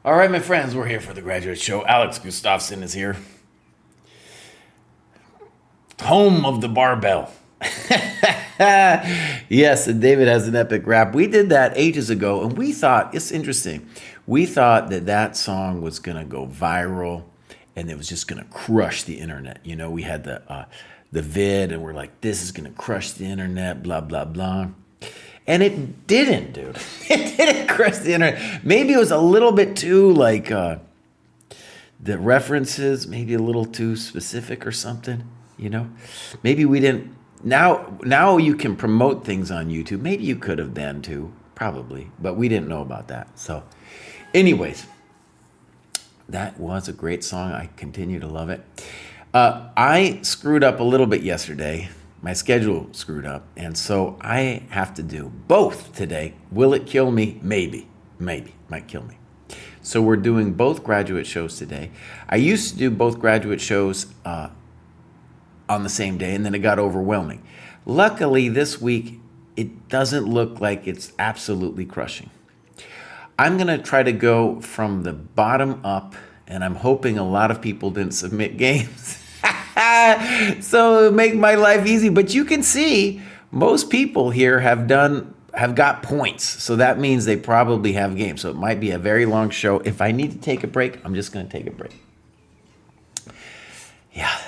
All right, my friends, we're here for the graduate show. Alex Gustafsson is here. Home of the barbell. Yes, and David has an epic rap. We did that ages ago, and we thought, it's interesting, we thought that that song was going to go viral, and it was just going to crush the internet. You know, we had the vid, and we're like, this is going to crush the internet, blah, blah, blah. And it didn't, dude. It didn't crush the internet. Maybe it was a little bit too, like, the references, maybe a little too specific or something, you know? Maybe we didn't. Now you can promote things on YouTube. Maybe you could have then too, probably, but we didn't know about that. So anyways, that was a great song. I continue to love it. I screwed up a little bit yesterday. My schedule screwed up, and so I have to do both today. Will it kill me? Maybe, might kill me. So we're doing both graduate shows today. I used to do both graduate shows on the same day, and then it got overwhelming. Luckily, this week, it doesn't look like it's absolutely crushing. I'm going to try to go from the bottom up, and I'm hoping a lot of people didn't submit games. So it'll make my life easy. But you can see most people here have got points. So that means they probably have games. So it might be a very long show. If I need to take a break, I'm just going to take a break. Yeah.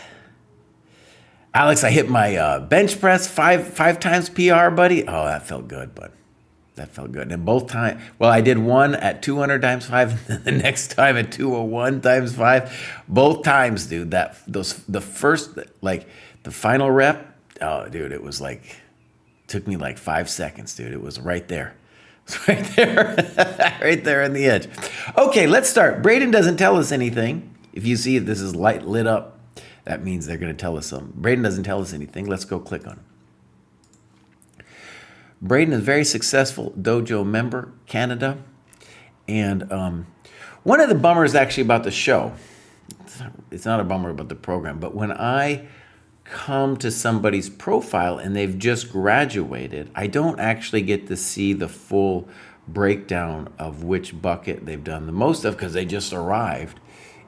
Alex, I hit my bench press five times PR, buddy. Oh, that felt good, bud. That felt good. And both times, well, I did one at 200 times 5, and the next time at 201 times 5. Both times, dude, the first, like, the final rep, oh, dude, it was like, took me like 5 seconds, dude. It was right there. It's right there, right there on the edge. Okay, let's start. Braden doesn't tell us anything. If you see this is lit up, that means they're going to tell us something. Braden doesn't tell us anything. Let's go click on him. Braden is a very successful dojo member, Canada. And one of the bummers actually about the show, it's not a bummer about the program, but when I come to somebody's profile and they've just graduated, I don't actually get to see the full breakdown of which bucket they've done the most of because they just arrived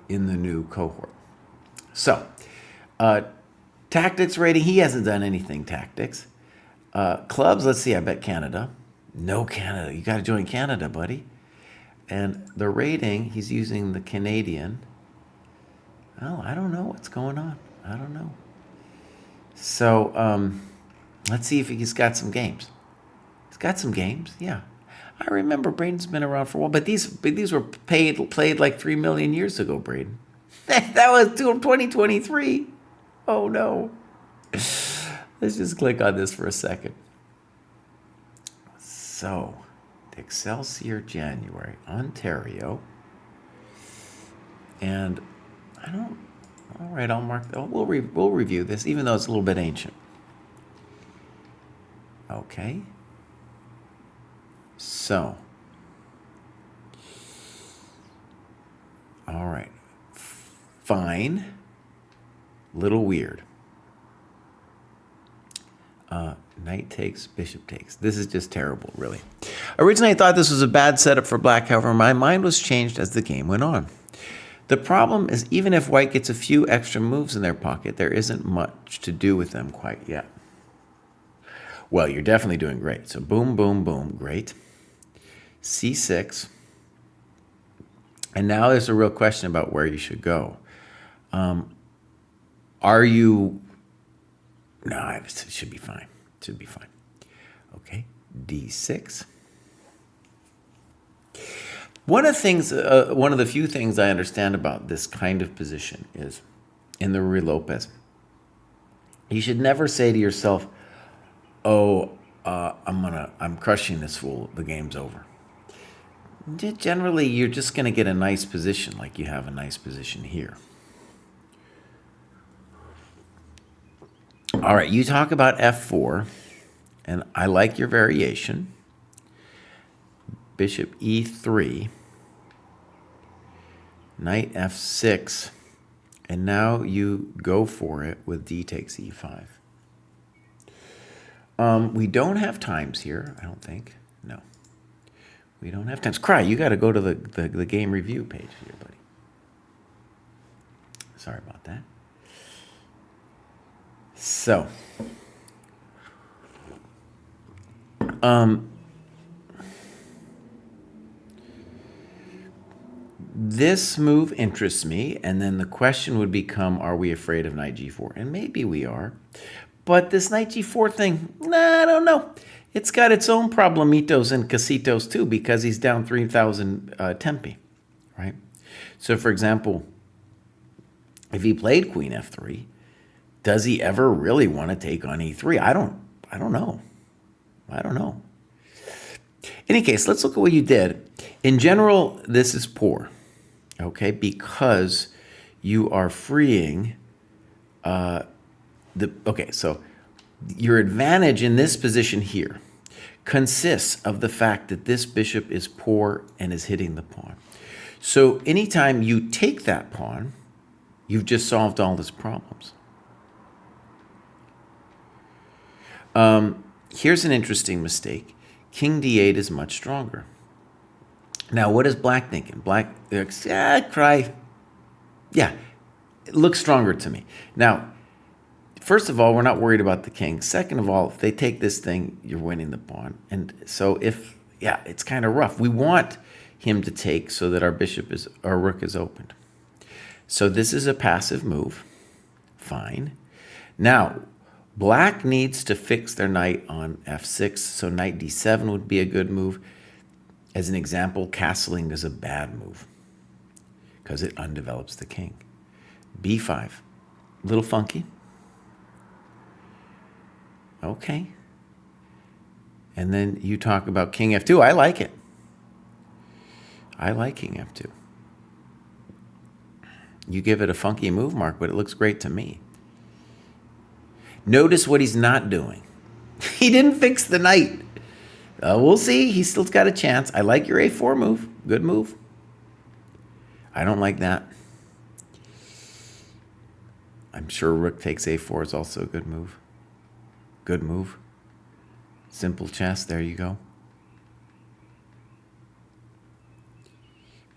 in the new cohort. So, tactics rating, he hasn't done anything tactics. Clubs, let's see, I bet Canada. No Canada. You got to join Canada, buddy. And the rating, he's using the Canadian. Oh, I don't know what's going on. I don't know. So let's see if he's got some games. He's got some games, yeah. I remember Braden's been around for a while, but these were played like 3 million years ago, Braden. That was 2023. Oh, no. Let's just click on this for a second. So, Excelsior January, Ontario. And all right, I'll mark, we'll review this, even though it's a little bit ancient. Okay. So, all right. Fine. Little weird. Knight takes, bishop takes. This is just terrible, really. Originally, I thought this was a bad setup for black. However, my mind was changed as the game went on. The problem is, even if white gets a few extra moves in their pocket, there isn't much to do with them quite yet. Well, you're definitely doing great. So boom, boom, boom, great. C6. And now there's a real question about where you should go. Are you... No, it should be fine. It should be fine. Okay, D6. One of the few things I understand about this kind of position is, in the Ruy Lopez, you should never say to yourself, "Oh, I'm crushing this fool. The game's over." Generally, you're just gonna get a nice position, like you have a nice position here. All right, you talk about F4, and I like your variation. Bishop E3, Knight F6, and now you go for it with D takes E5. We don't have times here, I don't think. No. We don't have time. Kraai, you got to go to the game review page here, buddy. Sorry about that. So, this move interests me, and then the question would become, are we afraid of knight g4? And maybe we are. But this knight g4 thing, I don't know. It's got its own problemitos and casitos too, because he's down 3,000 tempi, right? So for example, if he played queen f3, does he ever really want to take on e3? I don't know. I don't know. In any case, let's look at what you did. In general, this is poor, okay, because you are freeing okay, so your advantage in this position here consists of the fact that this bishop is poor and is hitting the pawn. So anytime you take that pawn, you've just solved all his problems. Here's an interesting mistake. King d8 is much stronger. Now, what is black thinking? Black thinks, Kraai. Yeah, it looks stronger to me. Now, first of all, we're not worried about the king. Second of all, if they take this thing, you're winning the pawn. And so it's kind of rough. We want him to take so that our rook is opened. So this is a passive move. Fine. Now, black needs to fix their knight on f6, so knight d7 would be a good move. As an example, castling is a bad move because it undevelops the king. b5, a little funky. Okay. And then you talk about king f2. I like it. I like king f2. You give it a funky move, Mark, but it looks great to me. Notice what he's not doing. He didn't fix the knight. We'll see. He's still got a chance. I like your a4 move. Good move. I don't like that. I'm sure rook takes a4 is also a good move. Good move. Simple chess. There you go.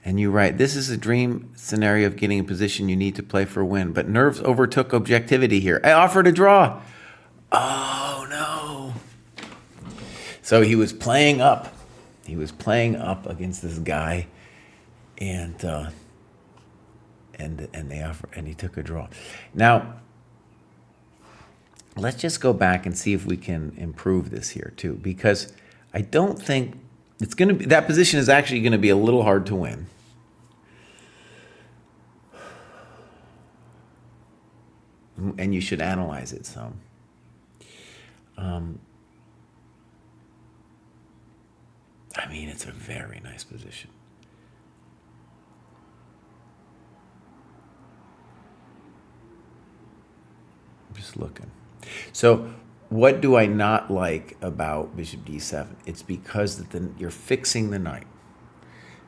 And you write, this is a dream scenario of getting a position you need to play for a win, but nerves overtook objectivity here. I offered a draw. Oh, no. So he was playing up. He was playing up against this guy, and he took a draw. Now, let's just go back and see if we can improve this here too, because I don't think it's going to be, that position is actually going to be a little hard to win. And you should analyze it some. I mean, it's a very nice position. I'm just looking. So what do I not like about bishop d7? It's because that you're fixing the knight.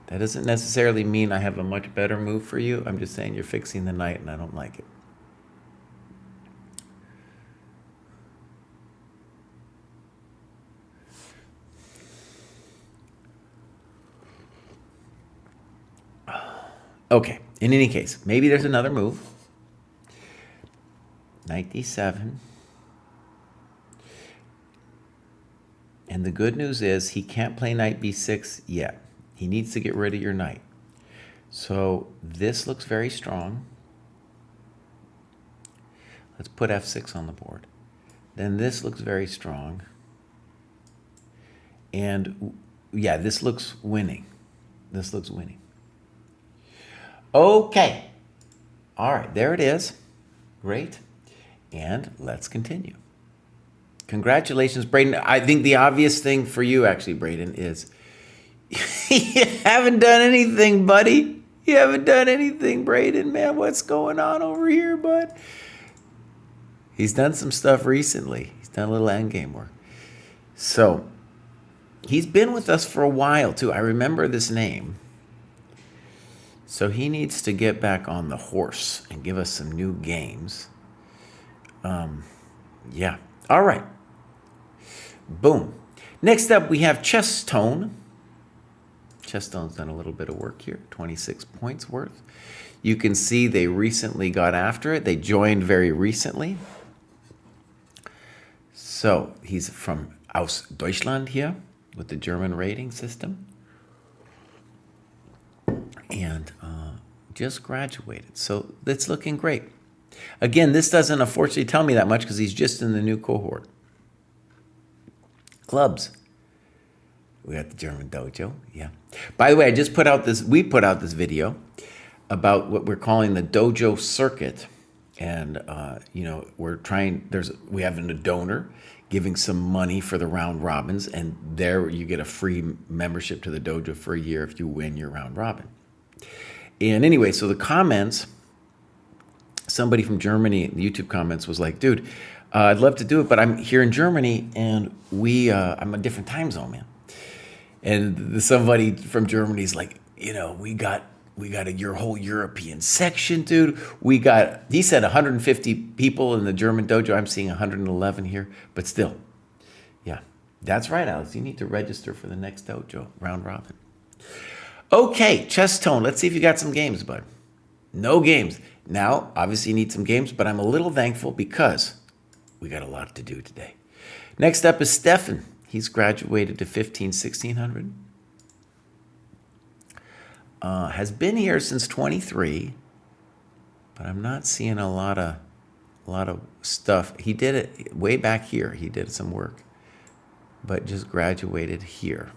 That doesn't necessarily mean I have a much better move for you. I'm just saying you're fixing the knight and I don't like it. Okay, in any case, maybe there's another move. Knight d7. And the good news is he can't play knight b6 yet. He needs to get rid of your knight. So this looks very strong. Let's put f6 on the board. Then this looks very strong. And yeah, this looks winning. This looks winning. Okay. All right, there it is. Great. And let's continue. Congratulations, Braden. I think the obvious thing for you, actually, Braden, is you haven't done anything, buddy. You haven't done anything, Braden, man. What's going on over here, bud? He's done some stuff recently. He's done a little endgame work. So he's been with us for a while, too. I remember this name. So he needs to get back on the horse and give us some new games. Yeah. All right. Boom. Next up, we have Chess Tone. ChessDojo's done a little bit of work here, 26 points worth. You can see they recently got after it. They joined very recently. So he's from aus Deutschland here with the German rating system. And just graduated. So that's looking great. Again, this doesn't unfortunately tell me that much because he's just in the new cohort. Clubs. We got the German dojo, yeah. By the way, I just put out this, we put out this video about what we're calling the dojo circuit. And, you know, we're trying, we have a donor giving some money for the round robins. And there you get a free membership to the dojo for a year if you win your round robin. And anyway, so the comments, somebody from Germany, the YouTube comments was like, dude, I'd love to do it, but I'm here in Germany and I'm a different time zone, man. And somebody from Germany's like, you know, we got your whole European section, dude. He said 150 people in the German dojo. I'm seeing 111 here, but still, yeah, that's right, Alex. You need to register for the next dojo, round robin. Okay, Chess Tone. Let's see if you got some games, bud. No games. Now, obviously you need some games, but I'm a little thankful because we got a lot to do today. Next up is Stefan. He's graduated to 1600. Has been here since 23, but I'm not seeing a lot of stuff. He did it way back here. He did some work, but just graduated here.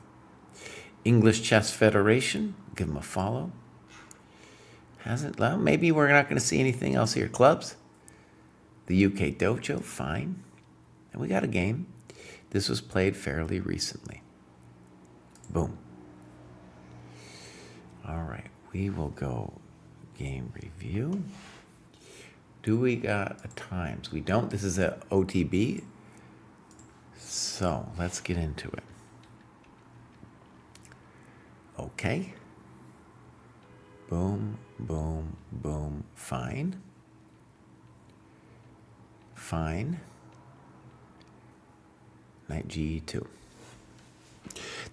English Chess Federation, give him a follow. Hasn't, well, maybe we're not going to see anything else here. Clubs, the UK Dojo, fine. And we got a game. This was played fairly recently. Boom. All right, we will go game review. Do we got a times? We don't. This is a OTB. So let's get into it. Okay. Boom, boom, boom. Fine. Fine. Knight G2.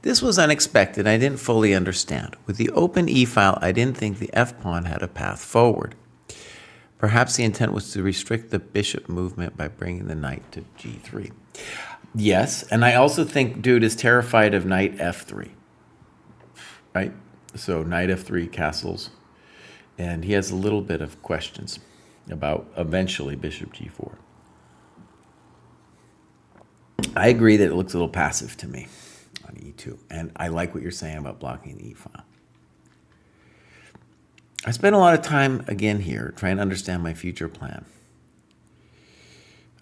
This was unexpected. I didn't fully understand. With the open e-file, I didn't think the f-pawn had a path forward. Perhaps the intent was to restrict the bishop movement by bringing the knight to G3. Yes, and I also think dude is terrified of knight F3. Right? So knight F3 castles. And he has a little bit of questions about eventually bishop G4. I agree that it looks a little passive to me on E2. And I like what you're saying about blocking the E-file. I spent a lot of time, again here, trying to understand my future plan.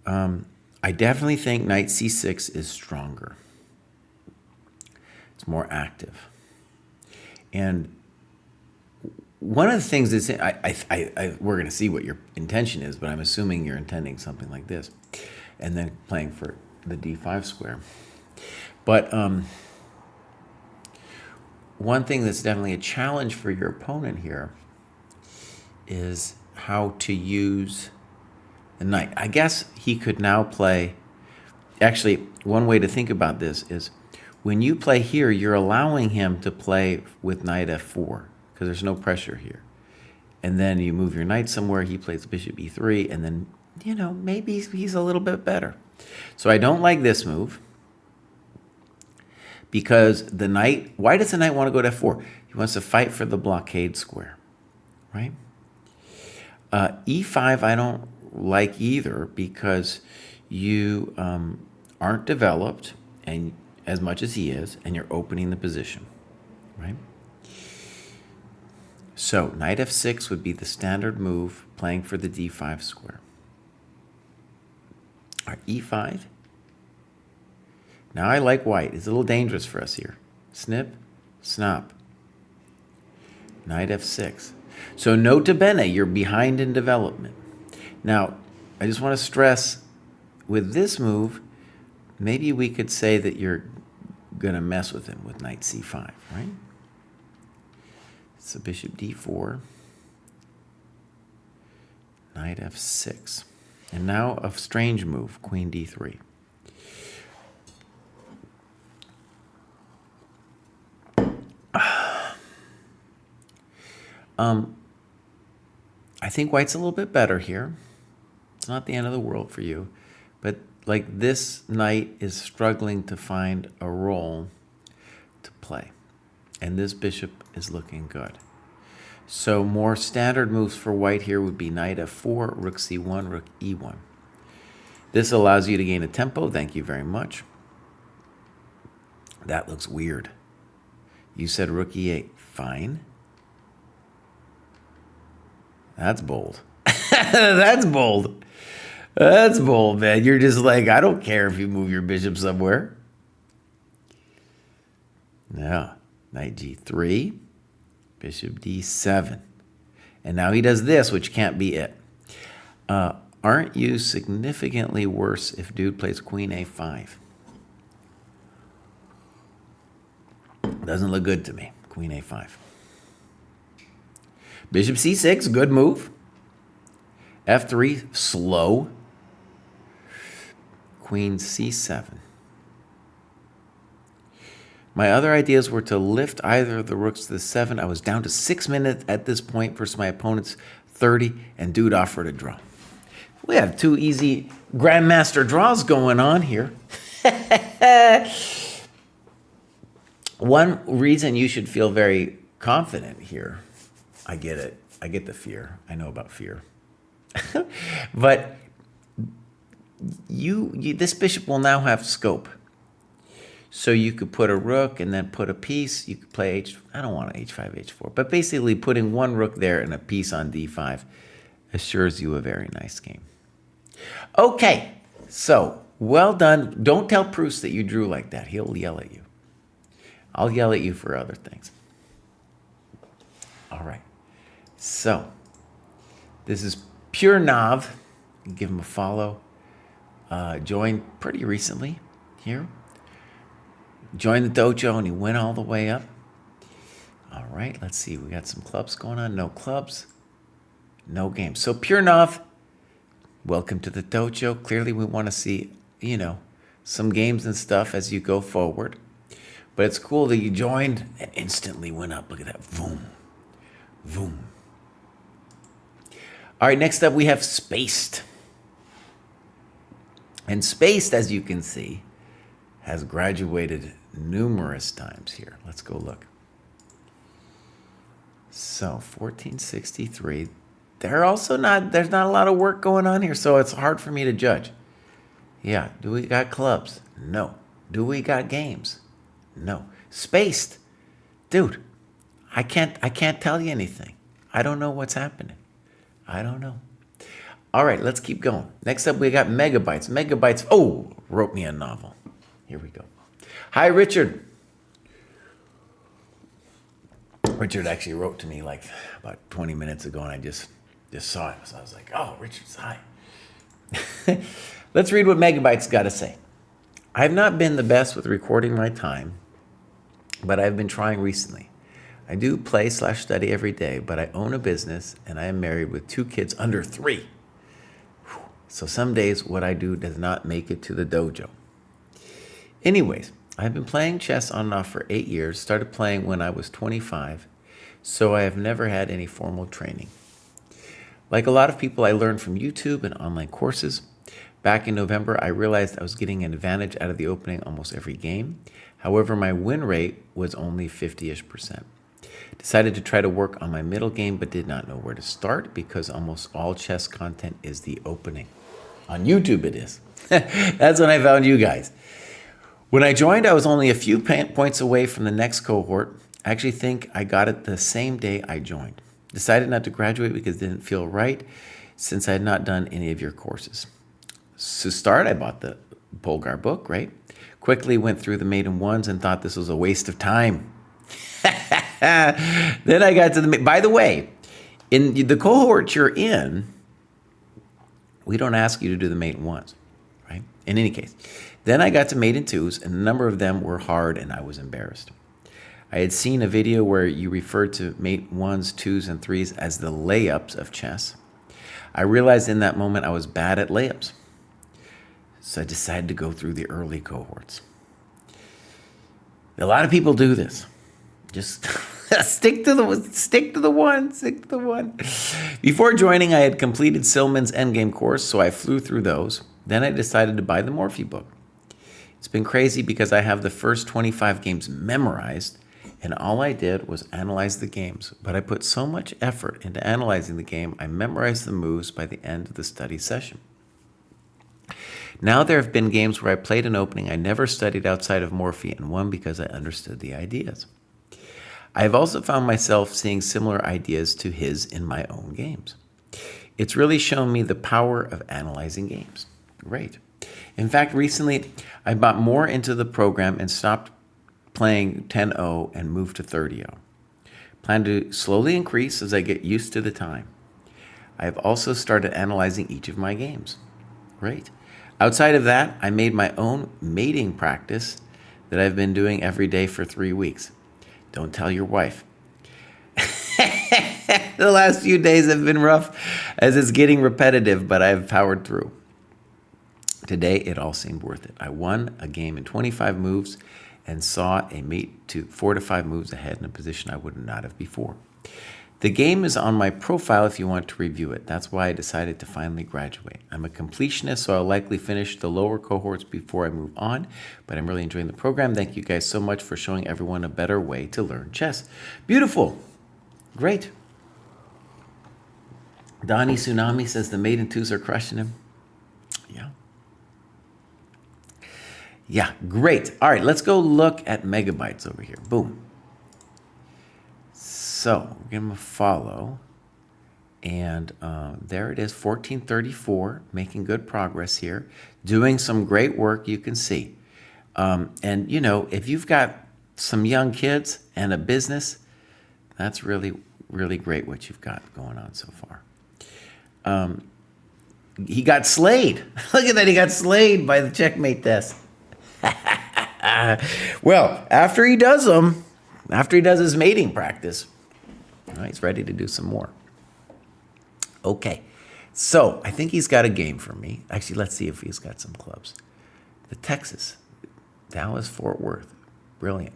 I definitely think knight C6 is stronger. It's more active. And one of the things is, we're going to see what your intention is, but I'm assuming you're intending something like this. And then playing for the D5 square. But one thing that's definitely a challenge for your opponent here is how to use the knight. I guess he could now play, actually, one way to think about this is when you play here, you're allowing him to play with knight F4 because there's no pressure here. And then you move your knight somewhere, he plays bishop E3, and then, you know, maybe he's a little bit better. So I don't like this move because the knight, why does the knight want to go to F4? He wants to fight for the blockade square, right? E5 I don't like either because you aren't developed and as much as he is, and you're opening the position, right? So knight F6 would be the standard move playing for the D5 square. All right, E5. Now I like white. It's a little dangerous for us here. Snip, snop. Knight F6. So nota bene, you're behind in development. Now, I just want to stress, with this move, maybe we could say that you're going to mess with him with knight C5, right? So bishop D4. Knight F6. And now a strange move, queen D3. I think white's a little bit better here. It's not the end of the world for you. But like this knight is struggling to find a role to play. And this bishop is looking good. So more standard moves for white here would be knight f4, rook c1, rook e1. This allows you to gain a tempo. Thank you very much. That looks weird. You said rook e8. Fine. That's bold. That's bold. That's bold, man. You're just like, I don't care if you move your bishop somewhere. Yeah. Knight g3. Bishop d7. And now he does this, which can't be it. Aren't you significantly worse if dude plays queen a5? Doesn't look good to me. Queen a5. Bishop c6, good move. f3, slow. Queen c7. My other ideas were to lift either of the rooks to the 7. I was down to 6 minutes at this point versus my opponent's 30, and dude offered a draw. We have two easy grandmaster draws going on here. One reason you should feel very confident here, I get it. I get the fear. I know about fear. But this bishop will now have scope. So you could put a rook and then put a piece. You could play I don't want h5, h4. But basically putting one rook there and a piece on d5 assures you a very nice game. Okay, so well done. Don't tell Pruess that you drew like that. He'll yell at you. I'll yell at you for other things. All right. So this is Pure Nav. Give him a follow. Joined pretty recently here. Joined the dojo and he went all the way up. All right, let's see. We got some clubs going on. No clubs. No games. So Pure Nav, welcome to the dojo. Clearly we want to see, some games and stuff as you go forward. But it's cool that you joined and instantly went up. Look at that. Boom. Boom. All right, next up we have Spaced. And Spaced, as you can see, has graduated numerous times here. Let's go look. So 1463. There's not a lot of work going on here, so it's hard for me to judge. Yeah, do we got clubs? No. Do we got games? No. Spaced. Dude, I can't tell you anything. I don't know what's happening. I don't know. All right, let's keep going. Next up, we got Megabytes. Megabytes, wrote me a novel. Here we go. Hi, Richard. Richard actually wrote to me like about 20 minutes ago, and I just saw it. So I was like, oh, Richard's hi. Let's read what Megabytes got to say. I have not been the best with recording my time, but I've been trying recently. I do play/study every day, but I own a business, and I am married with 2 kids under 3. So some days what I do does not make it to the dojo. Anyways, I've been playing chess on and off for 8 years, started playing when I was 25, so I have never had any formal training. Like a lot of people, I learned from YouTube and online courses. Back in November, I realized I was getting an advantage out of the opening almost every game. However, my win rate was only 50-ish%. Decided to try to work on my middle game, but did not know where to start because almost all chess content is the opening. On YouTube it is. That's when I found you guys. When I joined, I was only a few points away from the next cohort. I actually think I got it the same day I joined. Decided not to graduate because it didn't feel right since I had not done any of your courses. To start, I bought the Polgar book, right? Quickly went through the maiden ones and thought this was a waste of time. Then I got to by the way, in the cohort you're in, we don't ask you to do the maiden ones, right? In any case. Then I got to maiden twos, and a number of them were hard, and I was embarrassed. I had seen a video where you referred to mate 1s, 2s, and 3s as the layups of chess. I realized in that moment I was bad at layups. So I decided to go through the early cohorts. A lot of people do this. Just Stick to the one. Before joining, I had completed Silman's Endgame course, so I flew through those. Then I decided to buy the Morphy book. It's been crazy because I have the first 25 games memorized, and all I did was analyze the games. But I put so much effort into analyzing the game, I memorized the moves by the end of the study session. Now there have been games where I played an opening I never studied outside of Morphy and won because I understood the ideas. I have also found myself seeing similar ideas to his in my own games. It's really shown me the power of analyzing games. Great. In fact, recently I bought more into the program and stopped playing 10-0 and moved to 30-0. Plan to slowly increase as I get used to the time. I have also started analyzing each of my games. Great. Outside of that, I made my own mating practice that I've been doing every day for 3 weeks. Don't tell your wife. The last few days have been rough as it's getting repetitive, but I've powered through. Today, it all seemed worth it. I won a game in 25 moves and saw a mate to 4 to 5 moves ahead in a position I would not have before. The game is on my profile if you want to review it. That's why I decided to finally graduate. I'm a completionist, so I'll likely finish the lower cohorts before I move on, but I'm really enjoying the program. Thank you guys so much for showing everyone a better way to learn chess. Beautiful. Great. Donnie Tsunami says the maiden twos are crushing him. Yeah. Yeah, great. All right, let's go look at megabytes over here. Boom. So we're going to follow, and there it is, 1434, making good progress here, doing some great work, you can see. And, you know, if you've got some young kids and a business, that's really, really great what you've got going on so far. He got slayed. Look at that, he got slayed by the checkmate test. Well, after he does his mating practice, he's ready to do some more. Okay, so I think he's got a game for me. Actually, let's see if he's got some clubs. The Texas, Dallas, Fort Worth, brilliant.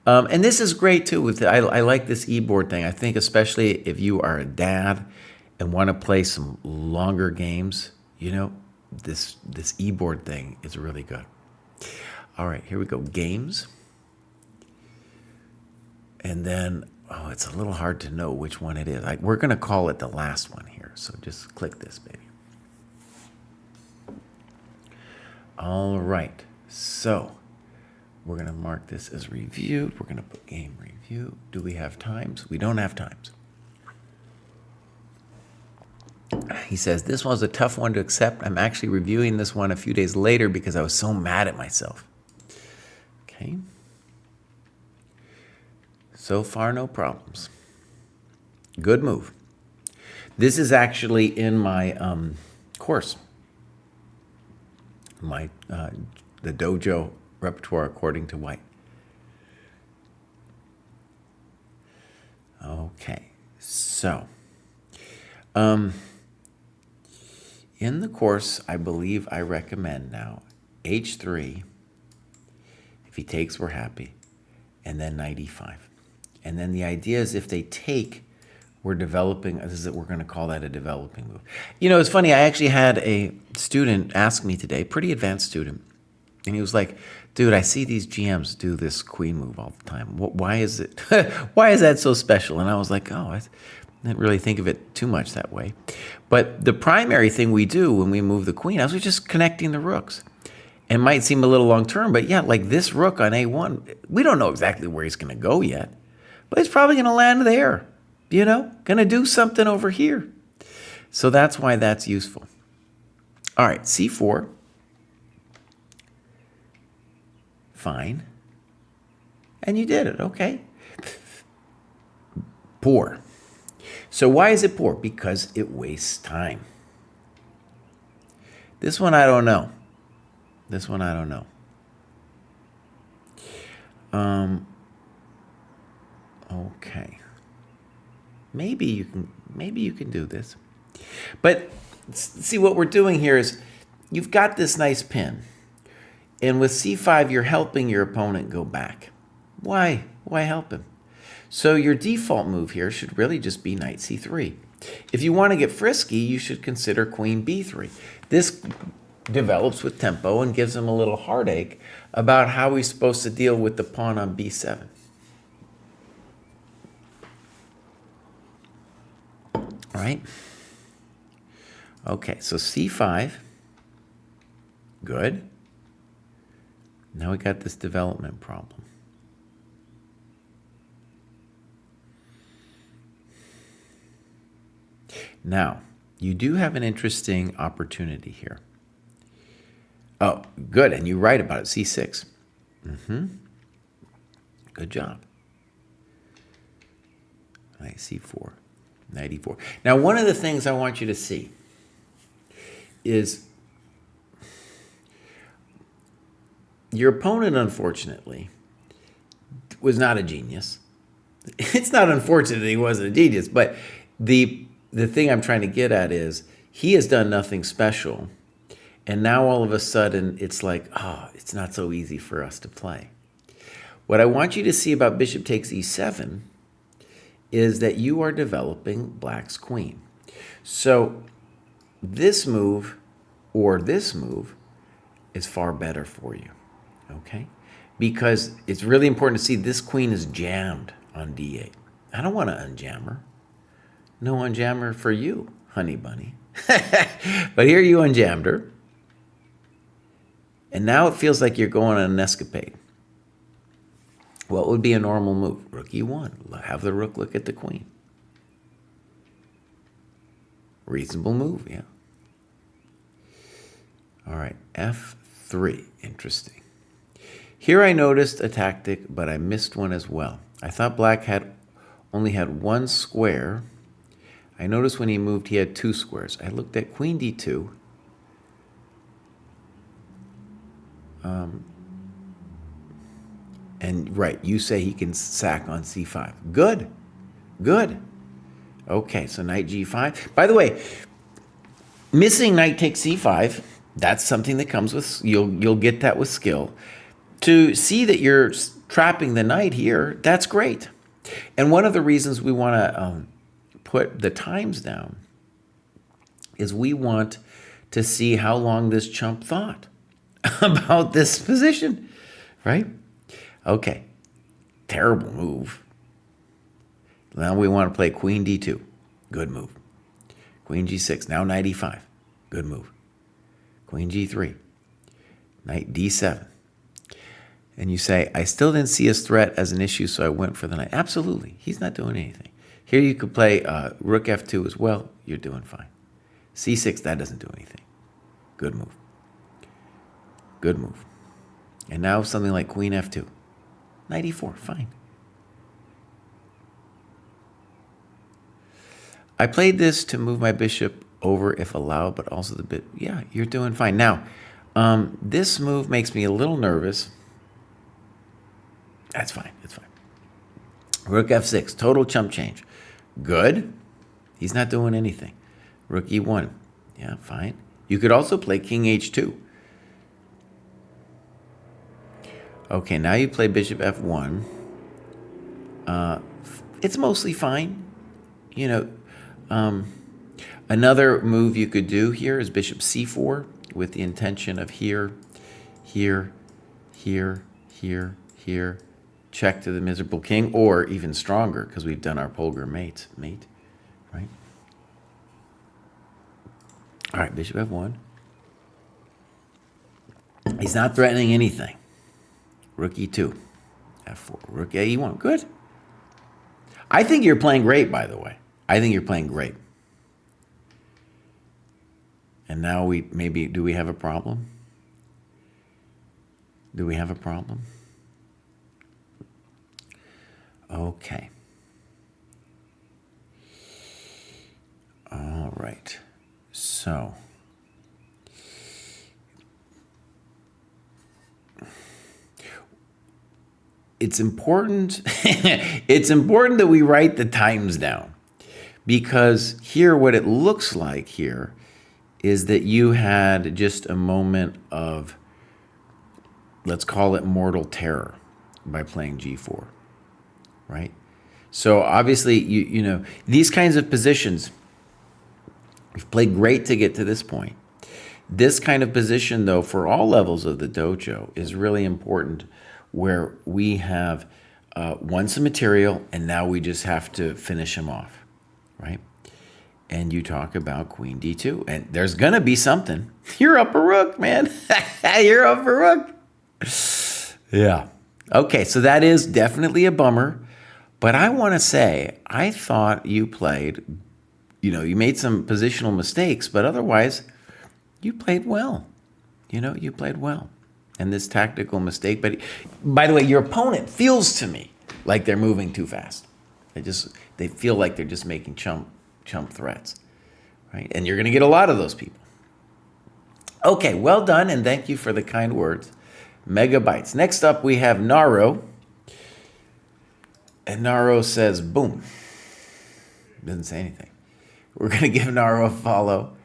And this is great too. I like this e-board thing. I think especially if you are a dad and want to play some longer games, you know, this e-board thing is really good. All right, here we go. Games. And then, oh, it's a little hard to know which one it is. We're going to call it the last one here. So just click this, baby. All right. So we're going to mark this as reviewed. We're going to put game review. Do we have times? We don't have times. He says, this was a tough one to accept. I'm actually reviewing this one a few days later because I was so mad at myself. Okay. So far, no problems. Good move. This is actually in my course. The Dojo repertoire according to White. Okay. So, in the course, I believe I recommend now H3. If he takes, we're happy. And then knight e5. And then the idea is if they take, we're developing, we're going to call that a developing move. You know, it's funny, I actually had a student ask me today, pretty advanced student, and he was like, dude, I see these GMs do this queen move all the time. Why is it, why is that so special? And I was like, oh, I didn't really think of it too much that way. But the primary thing we do when we move the queen is we're just connecting the rooks. It might seem a little long term, but yeah, like this rook on A1, we don't know exactly where he's going to go yet, but he's probably going to land there, you know, going to do something over here. So that's why that's useful. All right, C4. Fine. And you did it, okay. Poor. So why is it poor? Because it wastes time. This one I don't know. This one I don't know. Okay. Maybe you can do this. But see, what we're doing here is you've got this nice pin. And with C5, you're helping your opponent go back. Why? Why help him? So your default move here should really just be knight c3. If you want to get frisky, you should consider queen b3. This develops with tempo and gives him a little heartache about how he's supposed to deal with the pawn on b7. All right? Okay, so c5. Good. Now we got this development problem. Now, you do have an interesting opportunity here. Oh, good, and you write about it, c6. Good job. Knight c4, knight e4. Now, one of the things I want you to see is your opponent, unfortunately, was not a genius. It's not unfortunate that he wasn't a genius, but the thing I'm trying to get at is he has done nothing special. And now all of a sudden it's like, oh, it's not so easy for us to play. What I want you to see about bishop takes e7 is that you are developing black's queen. So this move or this move is far better for you, okay? Because it's really important to see this queen is jammed on d8. I don't want to unjam her. No unjammer for you, honey bunny. But here you unjammed her. And now it feels like you're going on an escapade. What would be a normal move? Rook e1. Have the rook look at the queen. Reasonable move, yeah. All right, f3. Interesting. Here I noticed a tactic, but I missed one as well. I thought black only had one square. I noticed when he moved, he had two squares. I looked at queen d2. And right, you say he can sack on c5. Good, good. Okay, so knight g5. By the way, missing knight takes c5, that's something that comes with, you'll get that with skill. To see that you're trapping the knight here, that's great. And one of the reasons we want to put the times down is we want to see how long this chump thought about this position, right? Okay, terrible move. Now we want to play queen d2. Good move. Queen g6. Now knight e5. Good move. Queen g3. Knight d7. And you say, I still didn't see his threat as an issue, so I went for the knight. Absolutely. He's not doing anything. Here you could play rook f2 as well. You're doing fine. c6, that doesn't do anything. Good move. Good move. And now something like queen f2. Knight e4, fine. I played this to move my bishop over if allowed, but also the bit, yeah, you're doing fine. Now, this move makes me a little nervous. That's fine, it's fine. Rook f6, total chump change. Good. He's not doing anything. Rook e1, yeah, fine. You could also play king h2. Okay, now you play bishop f1. It's mostly fine. You know, another move you could do here is bishop c4 with the intention of here, here, here, here, here, check to the miserable king, or even stronger, because we've done our Polgar mate, right? All right, bishop f1. He's not threatening anything. Rook e2, f4, rook e1. Good. I think you're playing great, by the way. I think you're playing great. And now do we have a problem? Do we have a problem? Okay. All right. So it's important it's important that we write the times down, because here what it looks like here is that you had just a moment of, let's call it mortal terror by playing g4, right? So obviously, you know, these kinds of positions, we've played great to get to this point. This kind of position, though, for all levels of the dojo is really important, where we have won some material and now we just have to finish him off, right? And you talk about queen d2, and there's going to be something. You're up a rook, man. You're up a rook. Yeah. Okay, so that is definitely a bummer. But I want to say, I thought you played, you know, you made some positional mistakes, but otherwise, you played well. You know, you played well. And this tactical mistake, but by the way, your opponent feels to me like they're moving too fast. They feel like they're just making chump threats, right? And you're going to get a lot of those people. Okay, well done, and thank you for the kind words. Megabytes. Next up, we have Naro. And Naro says, boom. Doesn't say anything. We're going to give Naro a follow.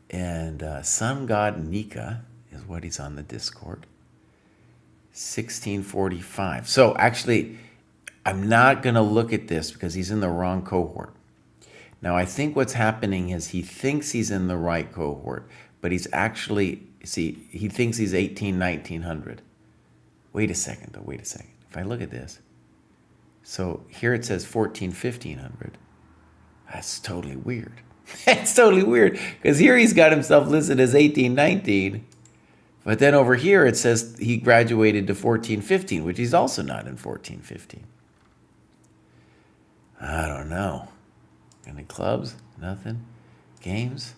And Sun God Nika is what he's on the Discord. 1645. So actually, I'm not going to look at this because he's in the wrong cohort. Now, I think what's happening is he thinks he's in the right cohort, but he's actually, see, he thinks he's 1900. Wait a second, though. Wait a second. If I look at this, so here it says 1500. That's totally weird. It's totally weird because here he's got himself listed as 1819, but then over here it says he graduated to 1415, which he's also not in 1415. I don't know. Any clubs? Nothing. Games?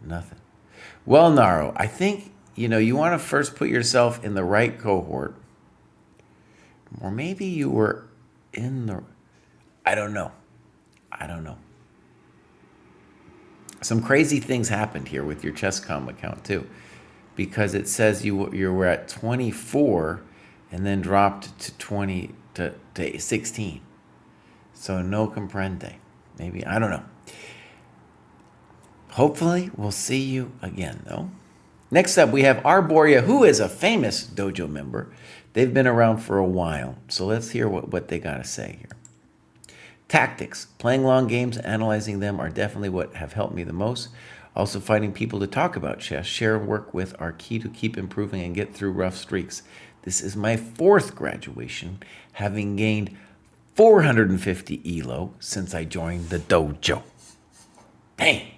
Nothing. Well, Naro, I think, you know, you want to first put yourself in the right cohort, or maybe you were in the, I don't know. Some crazy things happened here with your ChessCom account too, because it says you were at 24 and then dropped to 20 to 16. So no comprende. Maybe, I don't know. Hopefully we'll see you again though. Next up we have Arboria, who is a famous dojo member. They've been around for a while, so let's hear what they got to say here. Tactics. Playing long games, analyzing them are definitely what have helped me the most. Also, finding people to talk about chess, share and work with are key to keep improving and get through rough streaks. This is my 4th graduation, having gained 450 ELO since I joined the dojo. Dang.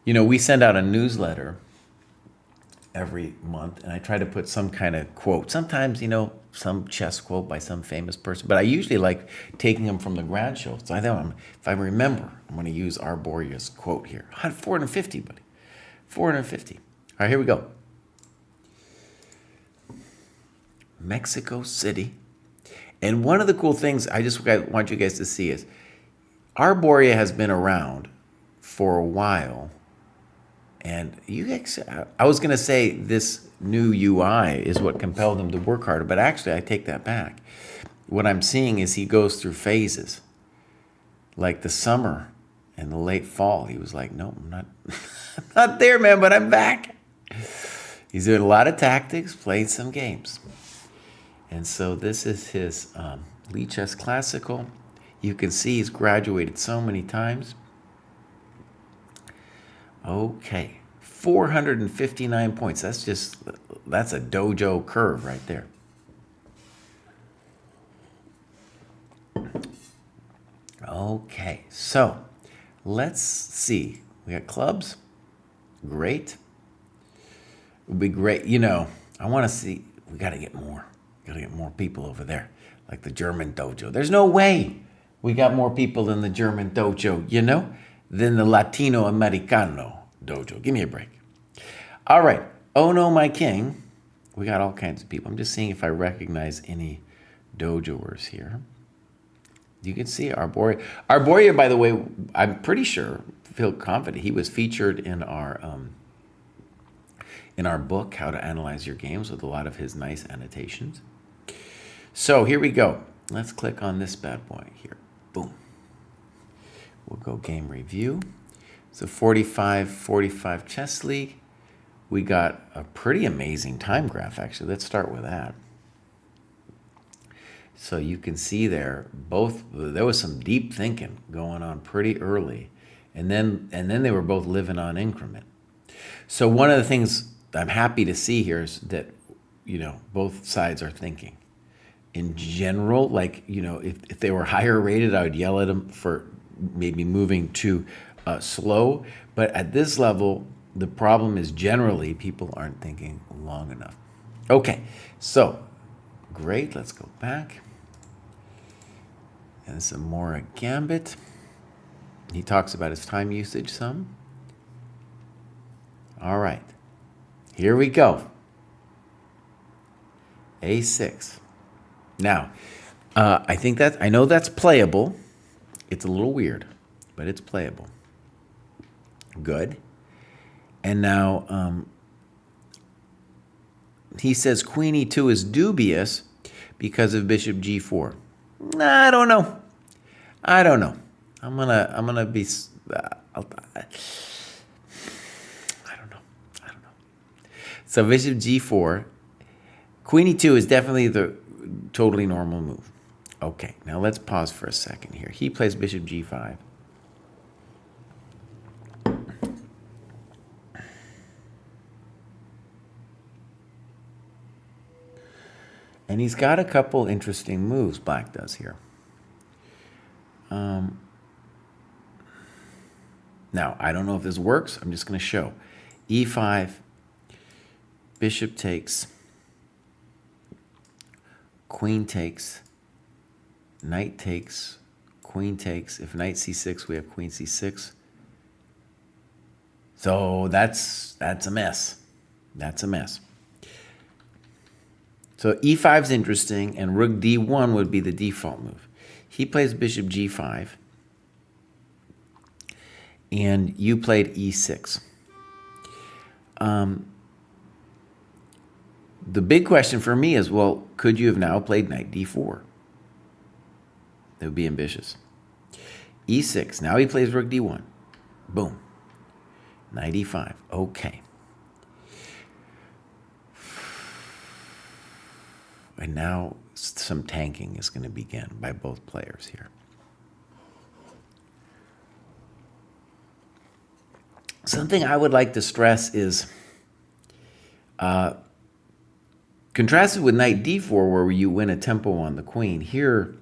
You know, we send out a newsletter every month, and I try to put some kind of quote. Sometimes, you know, some chess quote by some famous person, but I usually like taking them from the grad show. So I thought, if I remember, I'm going to use Arboria's quote here. 450, buddy. 450. All right, here we go. Mexico City. And one of the cool things I want you guys to see is Arboria has been around for a while. And you guys, I was going to say this new UI is what compelled him to work harder, but actually I take that back. What I'm seeing is he goes through phases. Like the summer and the late fall, he was like, no, I'm not there, man, but I'm back. He's doing a lot of tactics, played some games. And so this is his Lee Chess Classical. You can see he's graduated so many times. Okay, 459 points. That's a dojo curve right there. Okay, so let's see. We got clubs. Great. It would be great. You know, I want to see, we got to get more. Got to get more people over there, like the German dojo. There's no way we got more people in the German dojo, you know, than the Latino Americano dojo. Give me a break. All right. Oh no, my king. We got all kinds of people. I'm just seeing if I recognize any dojoers here. You can see Arboria. Arboria, by the way, I'm pretty sure, feel confident, he was featured in our book, How to Analyze Your Games, with a lot of his nice annotations. So here we go. Let's click on this bad boy here. Boom. We'll go game review. So 45 Chess League. We got a pretty amazing time graph, actually. Let's start with that. So you can see there, there was some deep thinking going on pretty early. And then they were both living on increment. So one of the things I'm happy to see here is that, both sides are thinking. In general, like, if they were higher rated, I would yell at them for maybe moving too slow. But at this level, the problem is generally people aren't thinking long enough. Okay, so great. Let's go back. And some more Gambit. He talks about his time usage some. All right, here we go. A6. Now, I know that's playable. It's a little weird, but it's playable. Good. And now he says Queen E2 is dubious because of Bishop G4. I don't know. I'm gonna be. I don't know. So Bishop G4, Queen E2 is definitely the totally normal move. Okay, now let's pause for a second here. He plays Bishop G5. And he's got a couple interesting moves, Black does here. Now, I don't know if this works. I'm just going to show. E5, bishop takes, queen takes, knight takes, queen takes. If knight c6, we have queen c6. So that's a mess. That's a mess. So e5 is interesting, and rook d1 would be the default move. He plays bishop g5, and you played e6. The big question for me is, well, could you have now played knight d4? That would be ambitious. e6. Now he plays rook d1. Boom. Knight e5. Okay. And now some tanking is going to begin by both players here. Something I would like to stress is, contrasted with knight d4, where you win a tempo on the queen, here,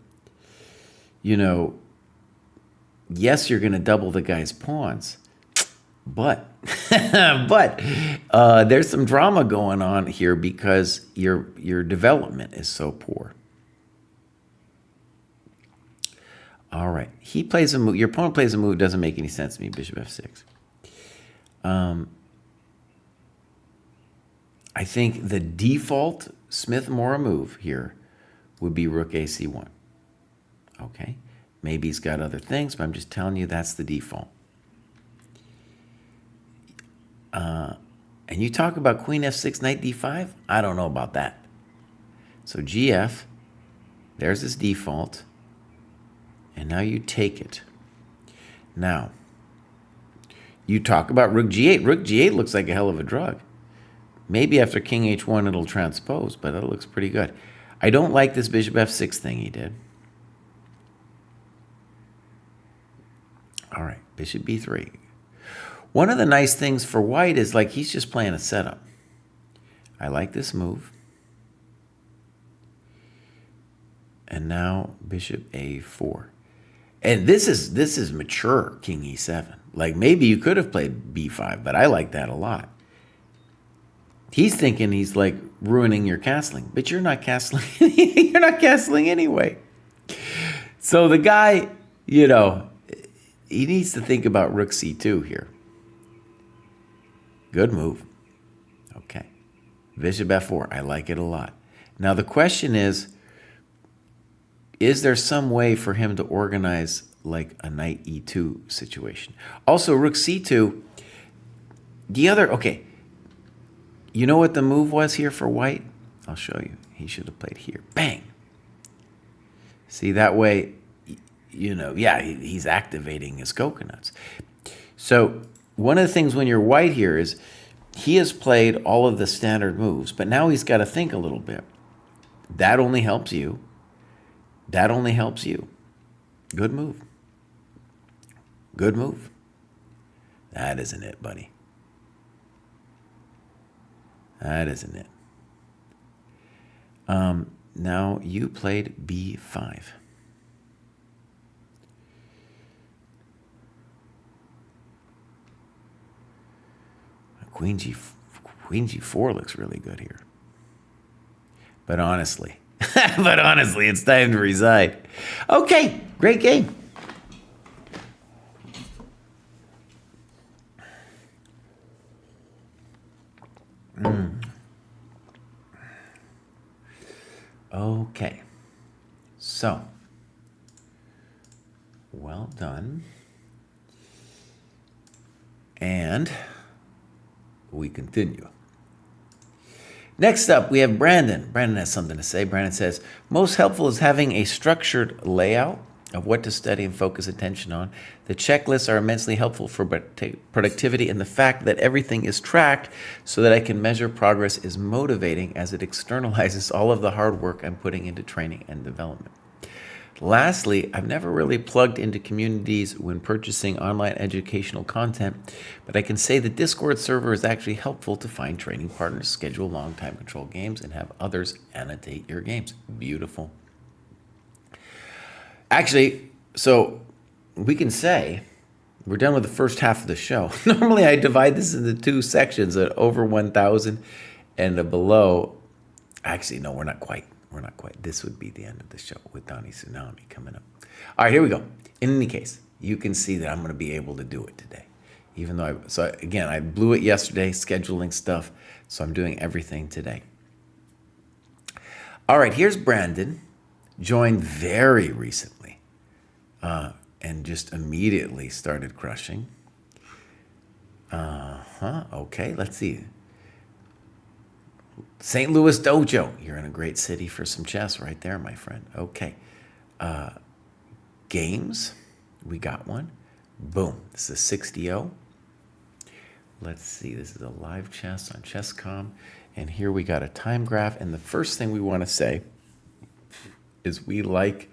yes, you're going to double the guy's pawns, but there's some drama going on here because your development is so poor. All right, he plays a move. Your opponent plays a move. Doesn't make any sense to me. Bishop f6. I think the default Smith-Morra move here would be rook ac1. Okay, maybe he's got other things, but I'm just telling you that's the default. And you talk about queen f6, knight d5? I don't know about that. So gf, there's his default. And now you take it. Now, you talk about rook g8. Rook g8 looks like a hell of a drug. Maybe after king h1 it'll transpose, but it looks pretty good. I don't like this bishop f6 thing he did. All right, bishop b3. One of the nice things for white is like he's just playing a setup. I like this move. And now bishop a4. And this is mature king e7. Like maybe you could have played b5, but I like that a lot. He's thinking he's like ruining your castling, but you're not castling. You're not castling anyway. So the guy, he needs to think about rook c2 here. Good move. Okay. Bishop f4. I like it a lot. Now the question is there some way for him to organize like a knight e2 situation? Also, rook c2. Okay. You know what the move was here for white? I'll show you. He should have played here. Bang. See, that way, he's activating his coconuts. So one of the things when you're white here is he has played all of the standard moves, but now he's got to think a little bit. That only helps you. That only helps you. Good move. Good move. That isn't it, buddy. That isn't it. Now you played b5. Queen g4 looks really good here. But honestly, it's time to resign. Okay, great game. Okay, so, well done. And we continue. Next up, we have Brandon. Brandon has something to say. Brandon says, most helpful is having a structured layout of what to study and focus attention on. The checklists are immensely helpful for productivity, and the fact that everything is tracked so that I can measure progress is motivating as it externalizes all of the hard work I'm putting into training and development. Lastly, I've never really plugged into communities when purchasing online educational content, but I can say the Discord server is actually helpful to find training partners, schedule long time control games, and have others annotate your games. Beautiful. Actually, so we can say we're done with the first half of the show. Normally I divide this into two sections, at over 1,000 and a below. Actually, no, we're not quite. We're not quite. This would be the end of the show with Donnie Tsunami coming up. All right, here we go. In any case, you can see that I'm going to be able to do it today. Even though I blew it yesterday, scheduling stuff, so I'm doing everything today. All right, here's Brandon, joined very recently, and just immediately started crushing. Okay, let's see. St. Louis Dojo. You're in a great city for some chess right there, my friend. Okay. Games. We got one. Boom. This is 60-0. Let's see. This is a live chess on Chess.com. And here we got a time graph. And the first thing we want to say is we like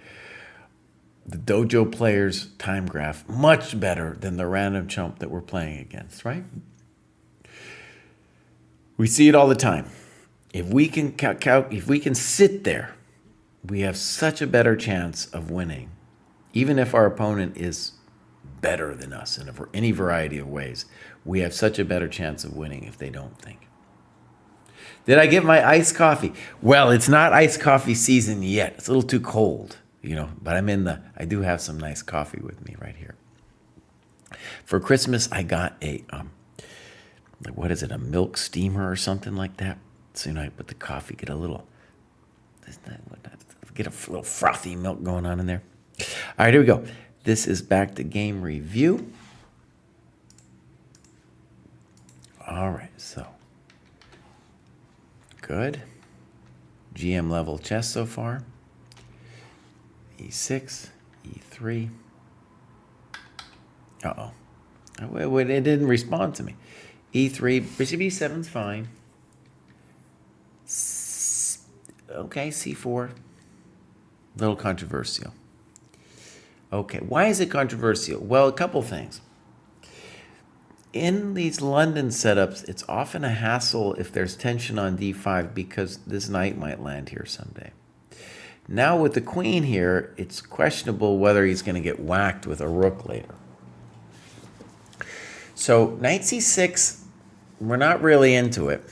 the Dojo players' time graph much better than the random chump that we're playing against, right? We see it all the time. If we can sit there, we have such a better chance of winning, even if our opponent is better than us in any variety of ways. We have such a better chance of winning if they don't think. Did I get my iced coffee? Well, it's not iced coffee season yet. It's a little too cold, but I do have some nice coffee with me right here. For Christmas, I got a milk steamer or something like that. So, I put the coffee, get a little frothy milk going on in there. All right, here we go. This is back to game review. All right, so good. GM level chess so far. E6, E3. Uh-oh. It didn't respond to me. E3, bishop E7's fine. Okay, C4. Little controversial. Okay, why is it controversial? Well, a couple things. In these London setups, it's often a hassle if there's tension on D5 because this knight might land here someday. Now with the queen here, it's questionable whether he's going to get whacked with a rook later. So knight C6, we're not really into it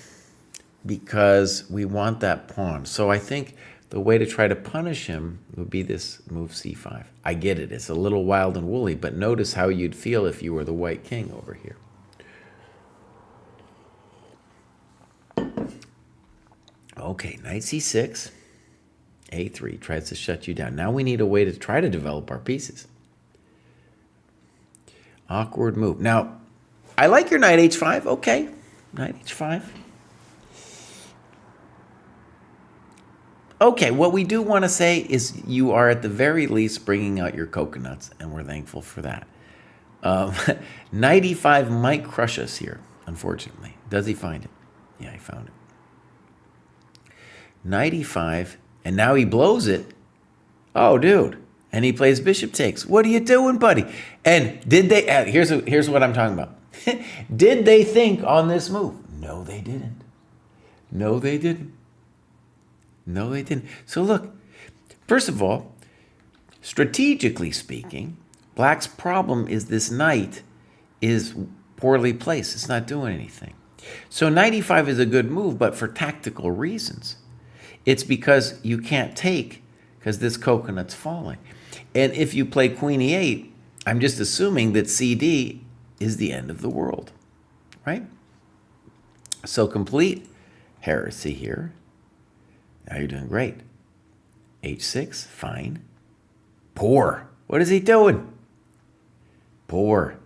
because we want that pawn. So I think the way to try to punish him would be this move C5. I get it. It's a little wild and woolly, but notice how you'd feel if you were the white king over here. Okay, knight C6, A3 tries to shut you down. Now we need a way to try to develop our pieces. Awkward move. Now, I like your knight H5. Okay, knight H5. Okay, what we do want to say is you are at the very least bringing out your coconuts, and we're thankful for that. Knight E5 might crush us here, unfortunately. Does he find it? Yeah, he found it. Knight E5, and now he blows it. Oh, dude. And he plays bishop takes. What are you doing, buddy? And did they, here's what I'm talking about. Did they think on this move? No, they didn't. No, they didn't. No, they didn't. So look, first of all, strategically speaking, Black's problem is this knight is poorly placed. It's not doing anything. So knight e5 is a good move, but for tactical reasons. It's because you can't take because this coconut's falling. And if you play queen e8, I'm just assuming that CD is the end of the world, right? So complete heresy here. Now you're doing great. H6, fine. Poor. What is he doing? Poor.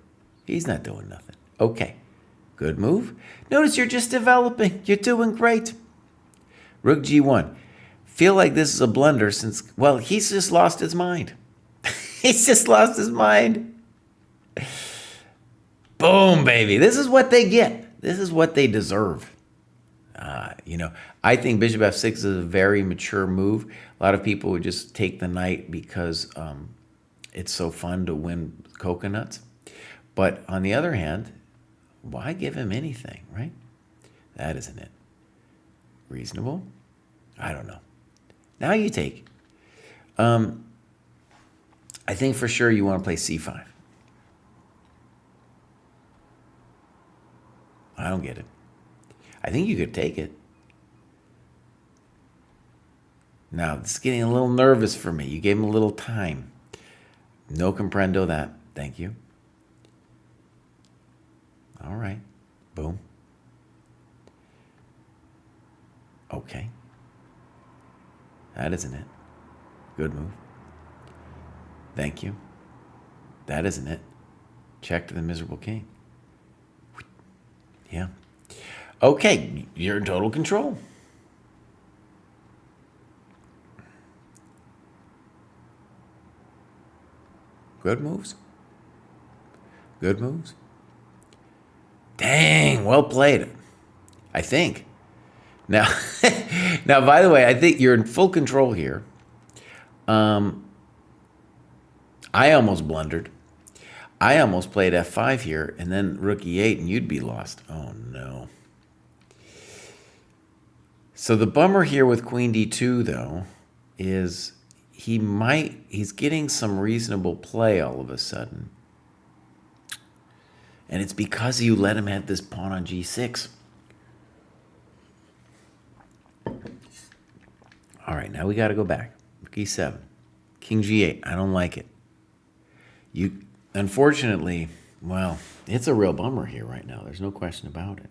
He's not doing nothing. Okay, good move. Notice you're just developing. You're doing great. Rook g1. Feel like this is a blunder since, well, he's just lost his mind. He's just lost his mind. Boom, baby. This is what they get. This is what they deserve. I think bishop f6 is a very mature move. A lot of people would just take the knight because it's so fun to win coconuts. But on the other hand, why give him anything, right? That isn't it. Reasonable? I don't know. Now you take. I think for sure you want to play c5. I don't get it. I think you could take it. Now, this is getting a little nervous for me. You gave him a little time. No comprendo that. Thank you. All right. Boom. Okay. That isn't it. Good move. Thank you. That isn't it. Check to the miserable king. Yeah. Okay, you're in total control. Good moves. Good moves. Dang, well played. I think. Now, now, by the way, I think you're in full control here. I almost blundered. I almost played f5 here, and then rook e8, and you'd be lost. Oh, no. So the bummer here with queen d2, though, is he's getting some reasonable play all of a sudden. And it's because you let him have this pawn on g6. All right, now we got to go back. Rook e7. King g8. I don't like it. Unfortunately, well, it's a real bummer here right now. There's no question about it.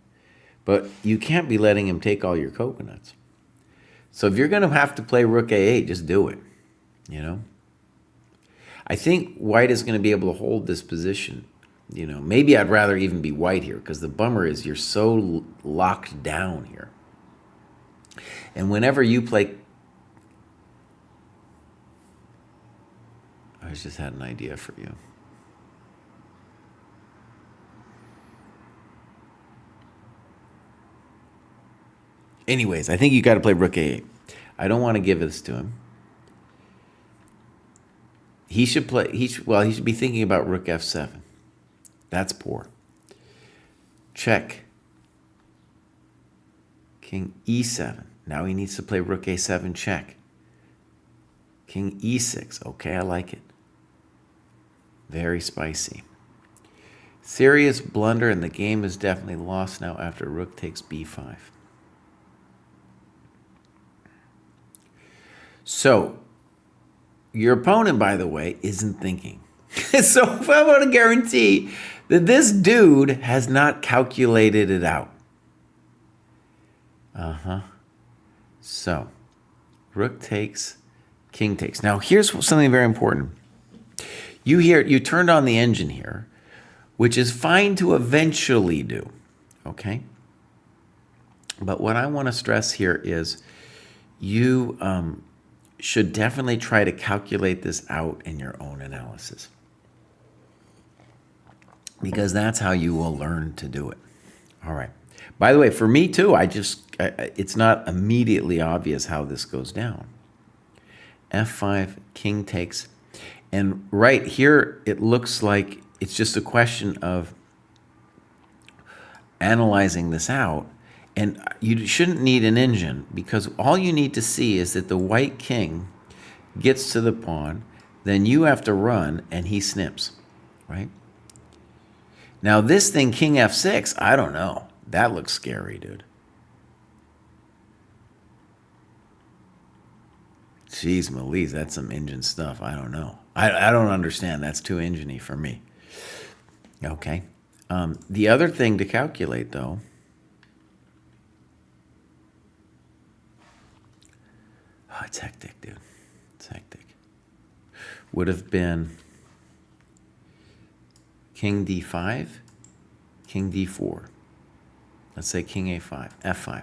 But you can't be letting him take all your coconuts. So if you're going to have to play rook a8, just do it. I think white is going to be able to hold this position. Maybe I'd rather even be white here because the bummer is you're so locked down here. And whenever you play... I just had an idea for you. Anyways, I think you got to play rook a8. I don't want to give this to him. He should be thinking about rook f7. That's poor. Check. King e7. Now he needs to play rook a7 check. King e6. Okay, I like it. Very spicy. Serious blunder, and the game is definitely lost now after rook takes b5. So, your opponent, by the way, isn't thinking. So I want to guarantee that this dude has not calculated it out. So, rook takes, king takes. Now, here's something very important. You turned on the engine here, which is fine to eventually do, okay? But what I want to stress here is you should definitely try to calculate this out in your own analysis, because that's how you will learn to do it. All right. By the way, for me too, it's not immediately obvious how this goes down. F5, king takes. And right here, it looks like it's just a question of analyzing this out. And you shouldn't need an engine, because all you need to see is that the white king gets to the pawn, then you have to run, and he snips, right? Now this thing, king f6, I don't know. That looks scary, dude. Jeez, Melise, that's some engine stuff. I don't know. I don't understand. That's too engine-y for me. Okay. The other thing to calculate, though, oh, it's hectic, dude. It's hectic. Would have been king d5, king d4. Let's say king a5, f5.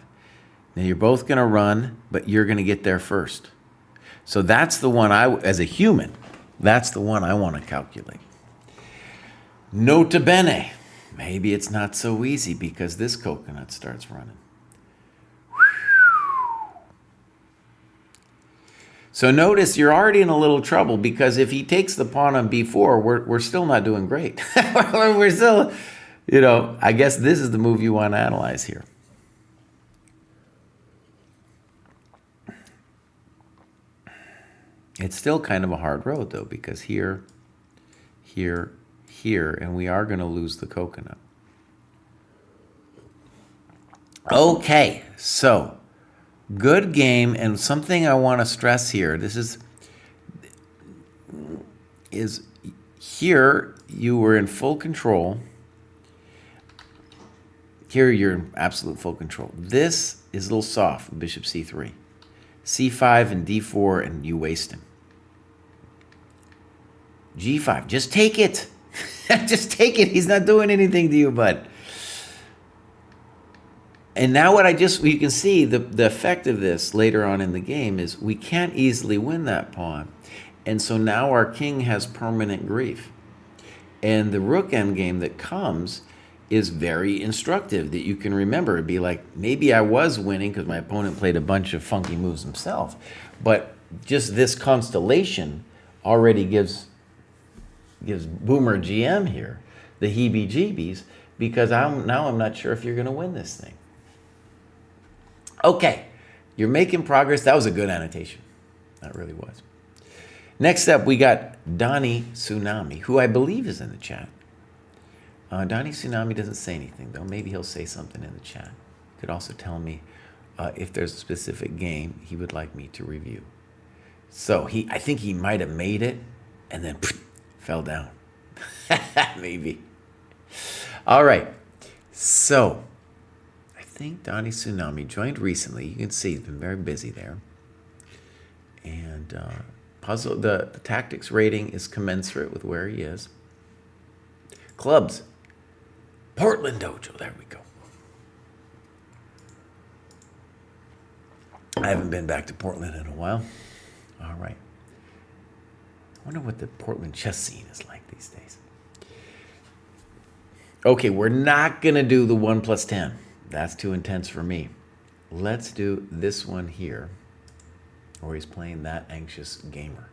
Now you're both going to run, but you're going to get there first. So that's the one as a human, that's the one I want to calculate. Nota bene. Maybe it's not so easy because this coconut starts running. So notice you're already in a little trouble, because if he takes the pawn on b4, we're still not doing great. We're still, I guess this is the move you want to analyze here. It's still kind of a hard road, though, because here, and we are going to lose the coconut. Okay, so good game, and something I want to stress here. This is here you were in full control. Here you're in absolute full control. This is a little soft, bishop c3. c5 and d4, and you waste him. g5, just take it. Just take it. He's not doing anything to you, bud. And now you can see the effect of this later on in the game is we can't easily win that pawn. And so now our king has permanent grief. And the rook endgame that comes is very instructive, that you can remember. It'd be like, maybe I was winning because my opponent played a bunch of funky moves himself. But just this constellation already gives Boomer GM here the heebie-jeebies, because I'm not sure if you're going to win this thing. Okay, you're making progress. That was a good annotation. That really was. Next up, we got Donnie Tsunami, who I believe is in the chat. Donnie Tsunami doesn't say anything, though. Maybe he'll say something in the chat. Could also tell me if there's a specific game he would like me to review. So I think he might have made it and then fell down. Maybe. All right. So I think Donnie Tsunami joined recently. You can see he's been very busy there. And the tactics rating is commensurate with where he is. Clubs. Portland Dojo. There we go. I haven't been back to Portland in a while. All right. I wonder what the Portland chess scene is like these days. Okay, we're not going to do the 1+10. That's too intense for me. Let's do this one here, where he's playing That Anxious Gamer.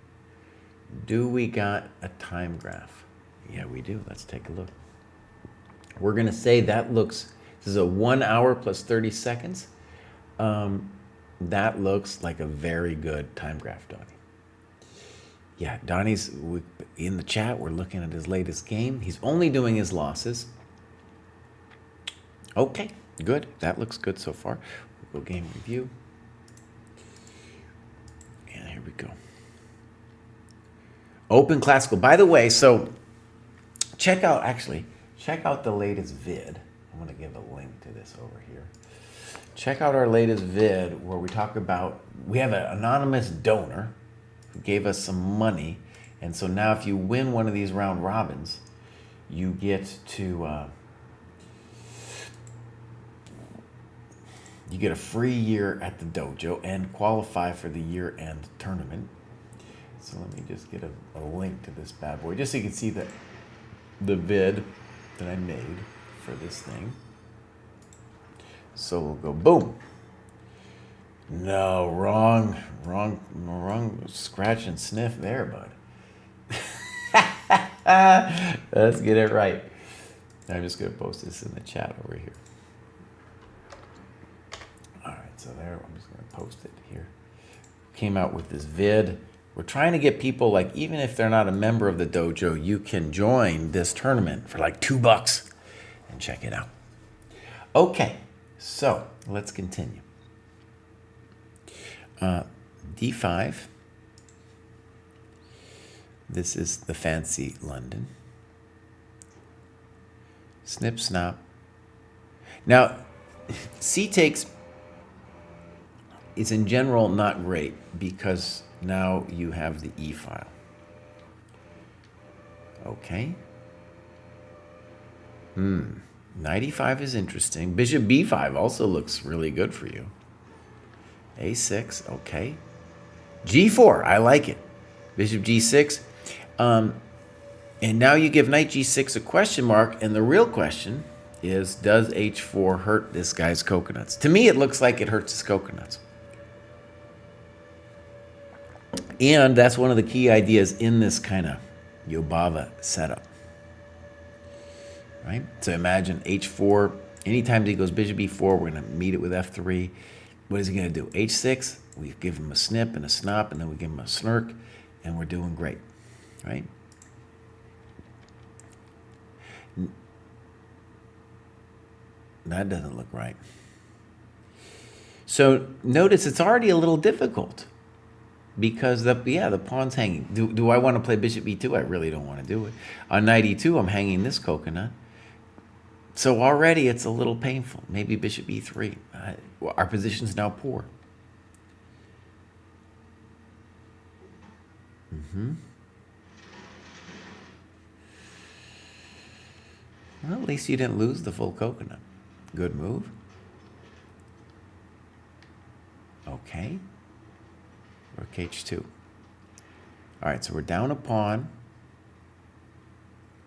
Do we got a time graph? Yeah, we do. Let's take a look. We're going to say this is a 1 hour plus 30 seconds. That looks like a very good time graph, Donnie. Yeah, Donnie's in the chat. We're looking at his latest game. He's only doing his losses. Okay, good. That looks good so far. We'll go game review. And here we go. Open Classical. By the way, so check out the latest vid. I'm going to give a link to this over here. Check out our latest vid where we talk about, we have an anonymous donor who gave us some money. And so now if you win one of these round robins, you get to, you get a free year at the dojo and qualify for the year-end tournament. So let me just get a link to this bad boy, just so you can see the vid that I made for this thing. So we'll go boom. No, wrong scratch and sniff there, bud. Let's get it right. I'm just going to post this in the chat over here. All right, so there, I'm just going to post it here. Came out with this vid. We're trying to get people, like, even if they're not a member of the dojo, you can join this tournament for like $2 and check it out. Okay, so let's continue. D5. This is the fancy London. Snip, snap. Now, C takes is in general not great because now you have the E file. Okay. Knight E5 is interesting. Bishop B5 also looks really good for you. A6, okay. G4, I like it. Bishop G6. And now you give Knight G6 a question mark, and the real question is, does H4 hurt this guy's coconuts? To me, it looks like it hurts his coconuts. And that's one of the key ideas in this kind of Yobava setup. Right? So imagine H4, anytime he goes Bishop E4, we're going to meet it with F3. What is he going to do? H6, we give him a snip and a snop, and then we give him a snirk, and we're doing great. Right? That doesn't look right. So notice it's already a little difficult because the pawn's hanging. Do I want to play Bishop E2? I really don't want to do it. On Knight E2, I'm hanging this coconut. So already it's a little painful. Maybe Bishop E3. Our position's now poor. Well, at least you didn't lose the full coconut. Good move. Okay. Rook H2. All right, so we're down a pawn.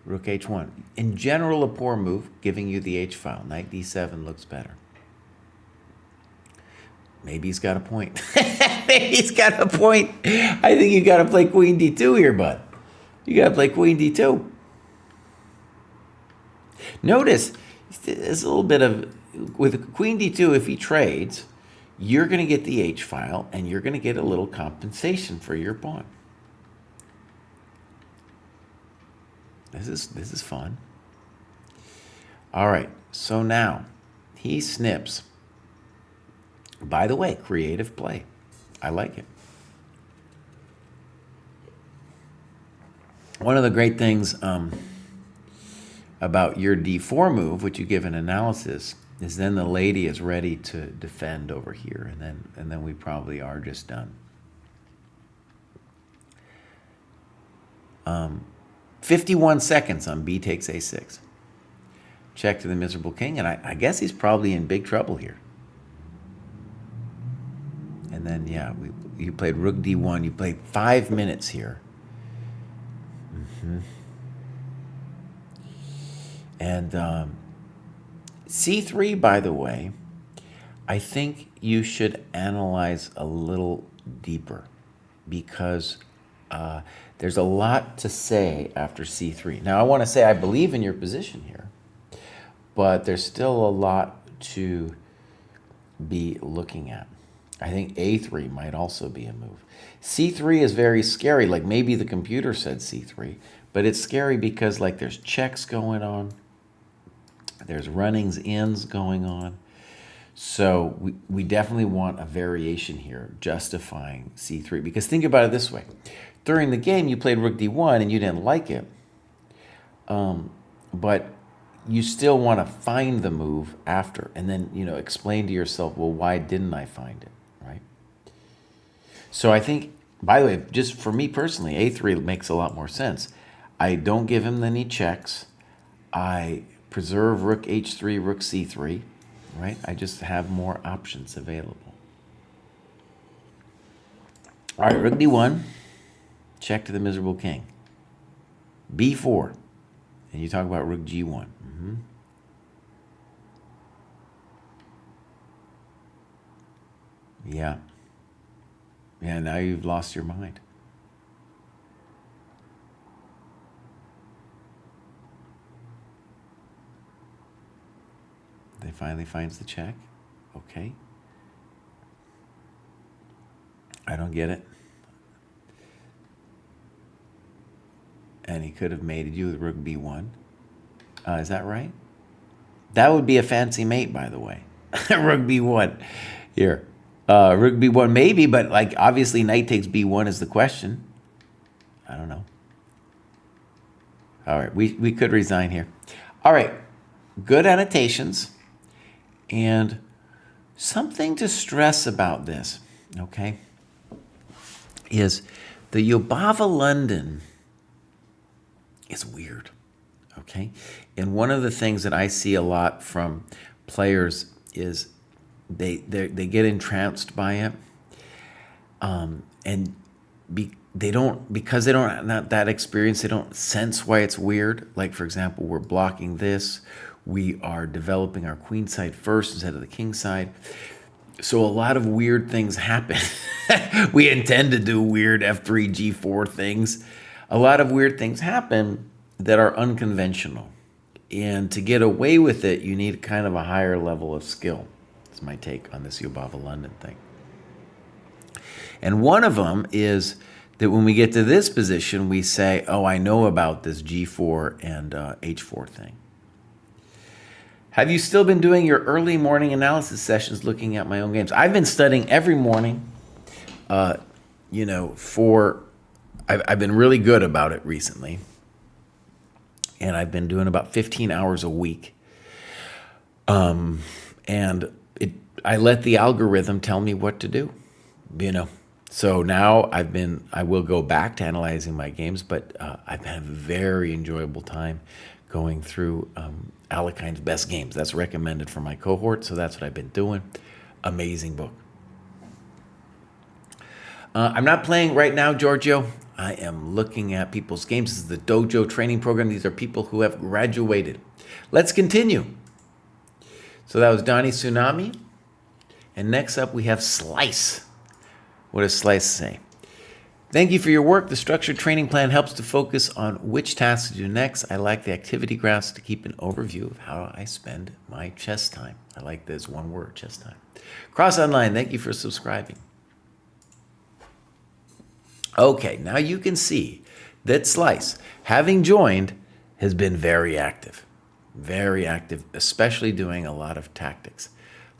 Rook H1. In general, a poor move, giving you the H file. Knight D7 looks better. Maybe he's got a point. Maybe he's got a point. I think you got to play Queen D2 here, bud. You got to play Queen D2. Notice, there's a little bit of, with Queen D2, if he trades, you're going to get the H file, and you're going to get a little compensation for your pawn. This is fun. All right, so now he snips. By the way, creative play. I like it. One of the great things about your D4 move, which you give an analysis, is then the lady is ready to defend over here, and then we probably are just done. 51 seconds on B takes A6. Check to the miserable king, and I guess he's probably in big trouble here. And then, yeah, you played Rook D1. You played 5 minutes here. And C3, by the way, I think you should analyze a little deeper because there's a lot to say after C3. Now, I want to say I believe in your position here, but there's still a lot to be looking at. I think A3 might also be a move. C3 is very scary. Like maybe the computer said C3, but it's scary because like there's checks going on. There's runnings ins going on. So we definitely want a variation here justifying C3. Because think about it this way. During the game, you played Rook D1 and you didn't like it. But you still want to find the move after. And then, explain to yourself, well, why didn't I find it, right? So I think, by the way, just for me personally, A3 makes a lot more sense. I don't give him any checks. I preserve Rook H3, Rook C3, right? I just have more options available. All right, Rook D1. Check to the miserable king. B4. And you talk about Rook G1. Yeah. Yeah, now you've lost your mind. They finally finds the check. Okay. I don't get it. And he could have mated you with rook b1. Is that right? That would be a fancy mate, by the way. Rook b1. Here. Rook b1 maybe, but like obviously knight takes b1 is the question. I don't know. All right, we could resign here. All right, good annotations. And something to stress about this, okay, is the Yobava London is weird, okay? And one of the things that I see a lot from players is they get entranced by it, and because they don't have not that experience, they don't sense why it's weird. Like for example, we're blocking this, we are developing our queen side first instead of the king side. So a lot of weird things happen. We intend to do weird f3, g4 things. A lot of weird things happen that are unconventional. And to get away with it, you need kind of a higher level of skill. That's my take on this Yobava London thing. And one of them is that when we get to this position, we say, oh, I know about this g4 and h4 thing. Have you still been doing your early morning analysis sessions looking at my own games? I've been studying every morning, I've been really good about it recently. And I've been doing about 15 hours a week. I let the algorithm tell me what to do, So now I will go back to analyzing my games, but I've had a very enjoyable time going through Alekhine's best games. That's recommended for my cohort, so that's what I've been doing. Amazing book. I'm not playing right now, Giorgio. I am looking at people's games. This is the Dojo Training Program. These are people who have graduated. Let's continue. So that was Donnie Tsunami. And next up, we have Slice. What does Slice say? Thank you for your work. The structured training plan helps to focus on which tasks to do next. I like the activity graphs to keep an overview of how I spend my chess time. I like this one word, chess time. Cross Online, thank you for subscribing. Okay, now you can see that Slice, having joined, has been very active, especially doing a lot of tactics.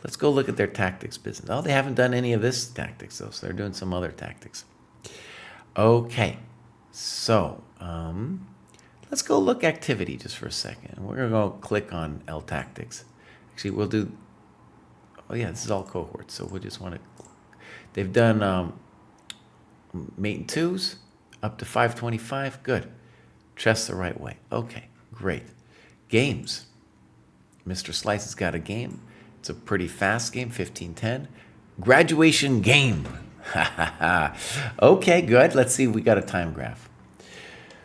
Let's go look at their tactics business. Oh, they haven't done any of this tactics, though, so they're doing some other tactics. Okay, so let's go look activity just for a second. We're going to go click on L Tactics. Actually, we'll do, oh yeah, this is all cohorts, so we'll just want to, they've done mate and twos up to 525. Good. Chess the right way. Okay, great. Games. Mr. Slice has got a game. It's a pretty fast game, 15-10. Graduation game. Okay, good. Let's see if we got a time graph.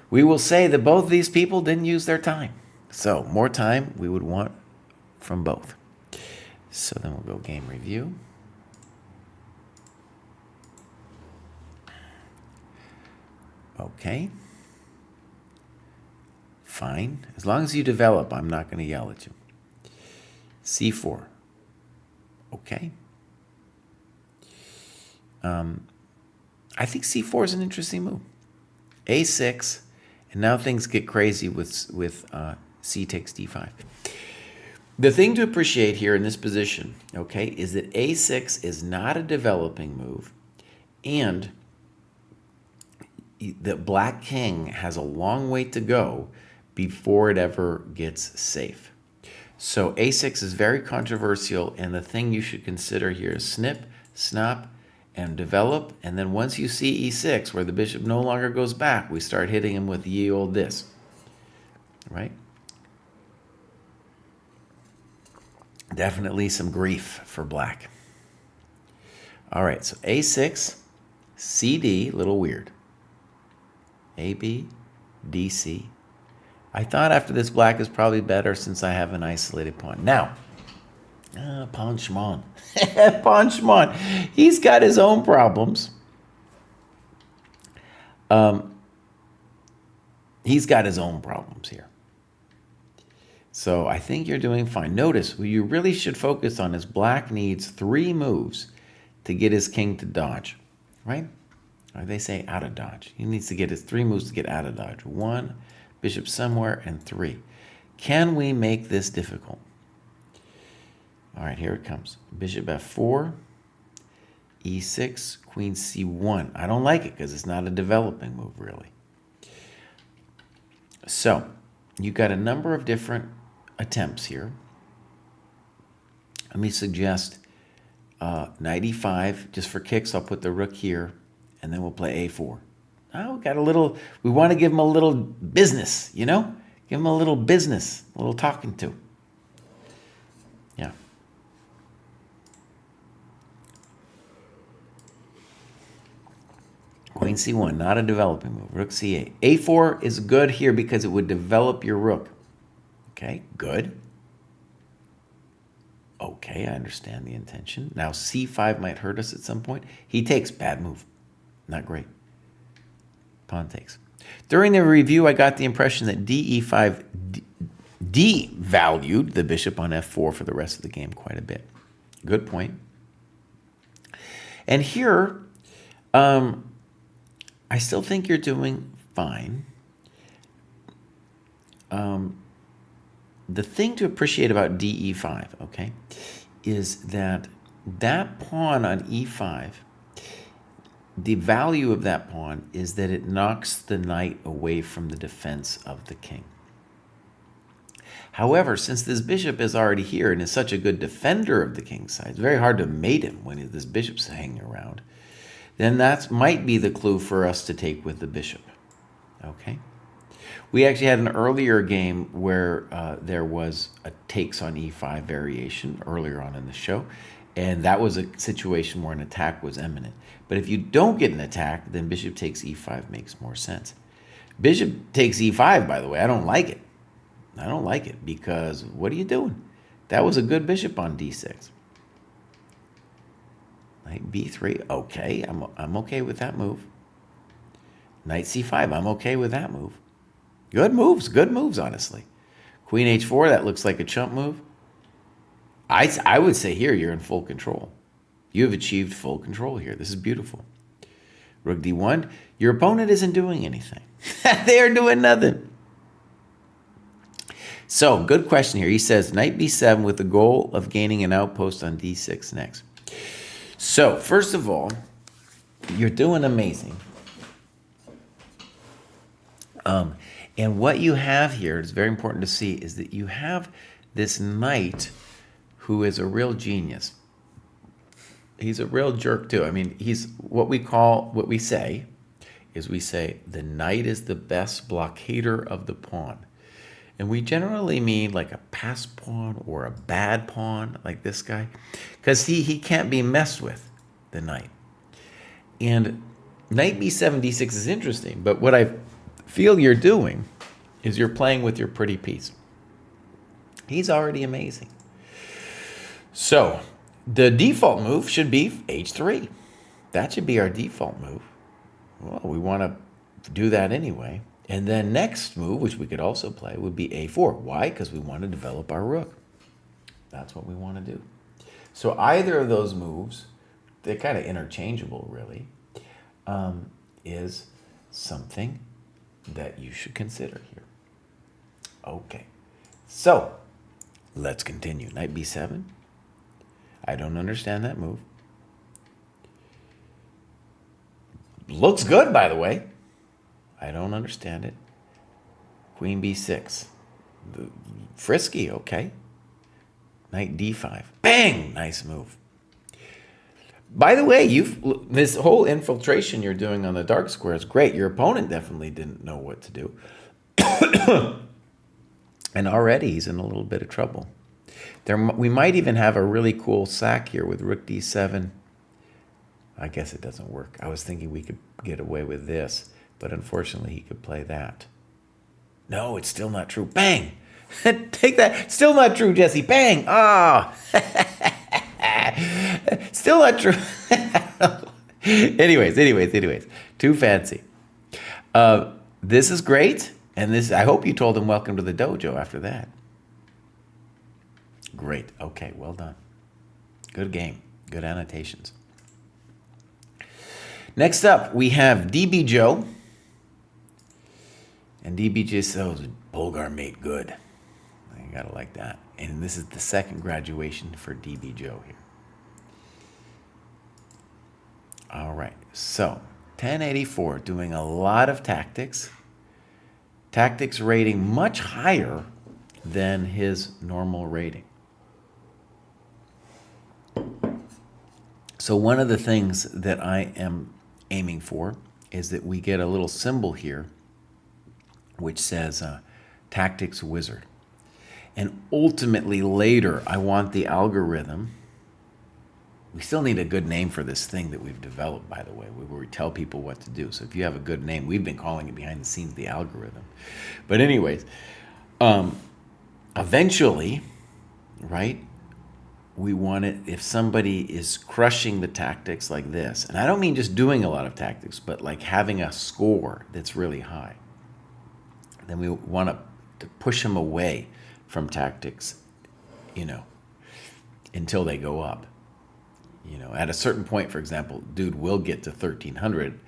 We will say that both of these people didn't use their time. So more time we would want from both. So then we'll go game review. Okay. Fine. As long as you develop, I'm not going to yell at you. C4. Okay. I think C4 is an interesting move. A6, and now things get crazy with C takes D5. The thing to appreciate here in this position, okay, is that A6 is not a developing move, and the black king has a long way to go before it ever gets safe. So A6 is very controversial, and the thing you should consider here is snip, snap, and develop. And then once you see E6, where the bishop no longer goes back, we start hitting him with ye old this, right? Definitely some grief for black. All right, so A6, CD, a little weird. AB, DC. I thought after this black is probably better since I have an isolated pawn. Now, Panchman. Panchman. He's got his own problems. He's got his own problems here. So I think you're doing fine. Notice what you really should focus on is black needs 3 moves to get his king to dodge, right? Or they say out of dodge. He needs to get his 3 moves to get out of dodge. 1, bishop somewhere, and 3. Can we make this difficult? All right, here it comes. Bishop f4, e6, queen c1. I don't like it because it's not a developing move, really. So you've got a number of different attempts here. Let me suggest knight e5. Just for kicks, I'll put the rook here, and then we'll play a4. Oh, we got a little, we want to give him a little business, you know? Give him a little business, a little talking to. Yeah. Queen c1, not a developing move. Rook c8. a4 is good here because it would develop your rook. Okay, good. Okay, I understand the intention. Now c5 might hurt us at some point. He takes, bad move. Not great. Pawn takes. During the review, I got the impression that de5 devalued the bishop on f4 for the rest of the game quite a bit. Good point. And here, I still think you're doing fine. The thing to appreciate about de5, okay, is that that pawn on e5, the value of that pawn is that it knocks the knight away from the defense of the king. However, since this bishop is already here and is such a good defender of the king's side, it's very hard to mate him when this bishop's hanging around, then that might be the clue for us to take with the bishop. Okay? We actually had an earlier game where there was a takes on e5 variation earlier on in the show, and that was a situation where an attack was imminent. But if you don't get an attack, then bishop takes e5 makes more sense. Bishop takes e5, by the way, I don't like it. I don't like it because what are you doing? That was a good bishop on d6. Knight b3, okay, I'm okay with that move. Knight c5, I'm okay with that move. Good moves, honestly. Queen h4, that looks like a chump move. I would say here you're in full control. You have achieved full control here. This is beautiful. Rook d1, your opponent isn't doing anything. They are doing nothing. So, good question here. He says, knight b7 with the goal of gaining an outpost on d6 next. So, first of all, you're doing amazing. And what you have here, it's very important to see, is that you have this knight who is a real genius. He's a real jerk too. I mean, he's what we say, the knight is the best blockader of the pawn. And we generally mean like a pass pawn or a bad pawn, like this guy, because he can't be messed with, the knight. And knight b7, d6 is interesting, but what I feel you're doing is you're playing with your pretty piece. He's already amazing. So the default move should be h3. That should be our default move. Well, we want to do that anyway. And then next move, which we could also play, would be a4. Why? Because we want to develop our rook. That's what we want to do. So either of those moves, they're kind of interchangeable, really, is something that you should consider here. Okay, so let's continue. Knight b7. I don't understand that move. Looks good, by the way. I don't understand it. Queen b6. Frisky, okay. Knight d5. Bang! Nice move. By the way, this whole infiltration you're doing on the dark square is great. Your opponent definitely didn't know what to do. And already he's in a little bit of trouble. We might even have a really cool sack here with rook d7. I guess it doesn't work. I was thinking we could get away with this, but unfortunately he could play that. No, it's still not true. Bang! Take that. Still not true, Jesse. Bang. Ah. Still not true. anyways. Too fancy. This is great. And this, I hope you told him welcome to the dojo after that. Great. Okay, well done. Good game. Good annotations. Next up, we have DB Joe. And DB Joe says, Bulgar mate good. You gotta like that. And this is the second graduation for DB Joe here. All right, so 1084, doing a lot of tactics. Tactics rating much higher than his normal rating. So one of the things that I am aiming for is that we get a little symbol here which says Tactics Wizard. And ultimately later, I want the algorithm. We still need a good name for this thing that we've developed, by the way, where we tell people what to do. So if you have a good name, we've been calling it behind the scenes the algorithm. But anyways, eventually, right, we want it, if somebody is crushing the tactics like this, and I don't mean just doing a lot of tactics, but like having a score that's really high, then we want to push them away from tactics, until they go up. At a certain point, for example, dude will get to 1300,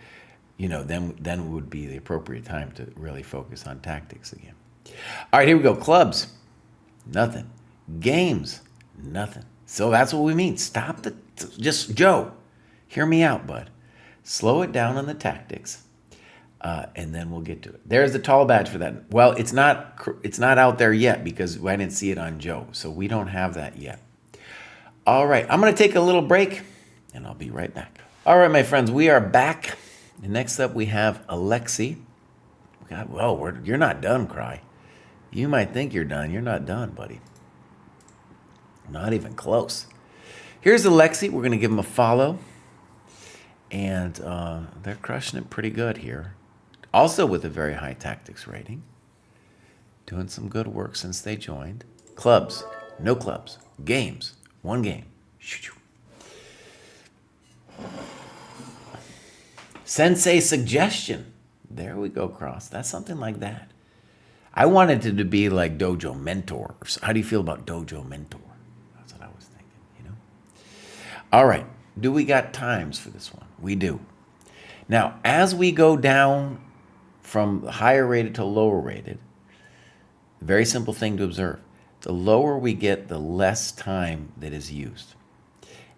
then would be the appropriate time to really focus on tactics again. All right, here we go. Clubs, nothing. Games, nothing. So that's what we mean. Stop just Joe, hear me out, bud. Slow it down on the tactics, and then we'll get to it. There's the tall badge for that. Well, it's not out there yet because I didn't see it on Joe, so we don't have that yet. All right, I'm going to take a little break, and I'll be right back. All right, my friends, we are back. And next up, we have Alexei. Well, you're not done, Kraai. You might think you're done. You're not done, buddy. Not even close. Here's Alexei. We're going to give him a follow. And they're crushing it pretty good here. Also with a very high tactics rating. Doing some good work since they joined. Clubs, no clubs. Games, one game. Sensei suggestion. There we go, Cross. That's something like that. I wanted it to be like Dojo Mentor. How do you feel about Dojo Mentor? That's what I was thinking, All right. Do we got times for this one? We do. Now, as we go down from higher rated to lower rated, very simple thing to observe. The lower we get, the less time that is used.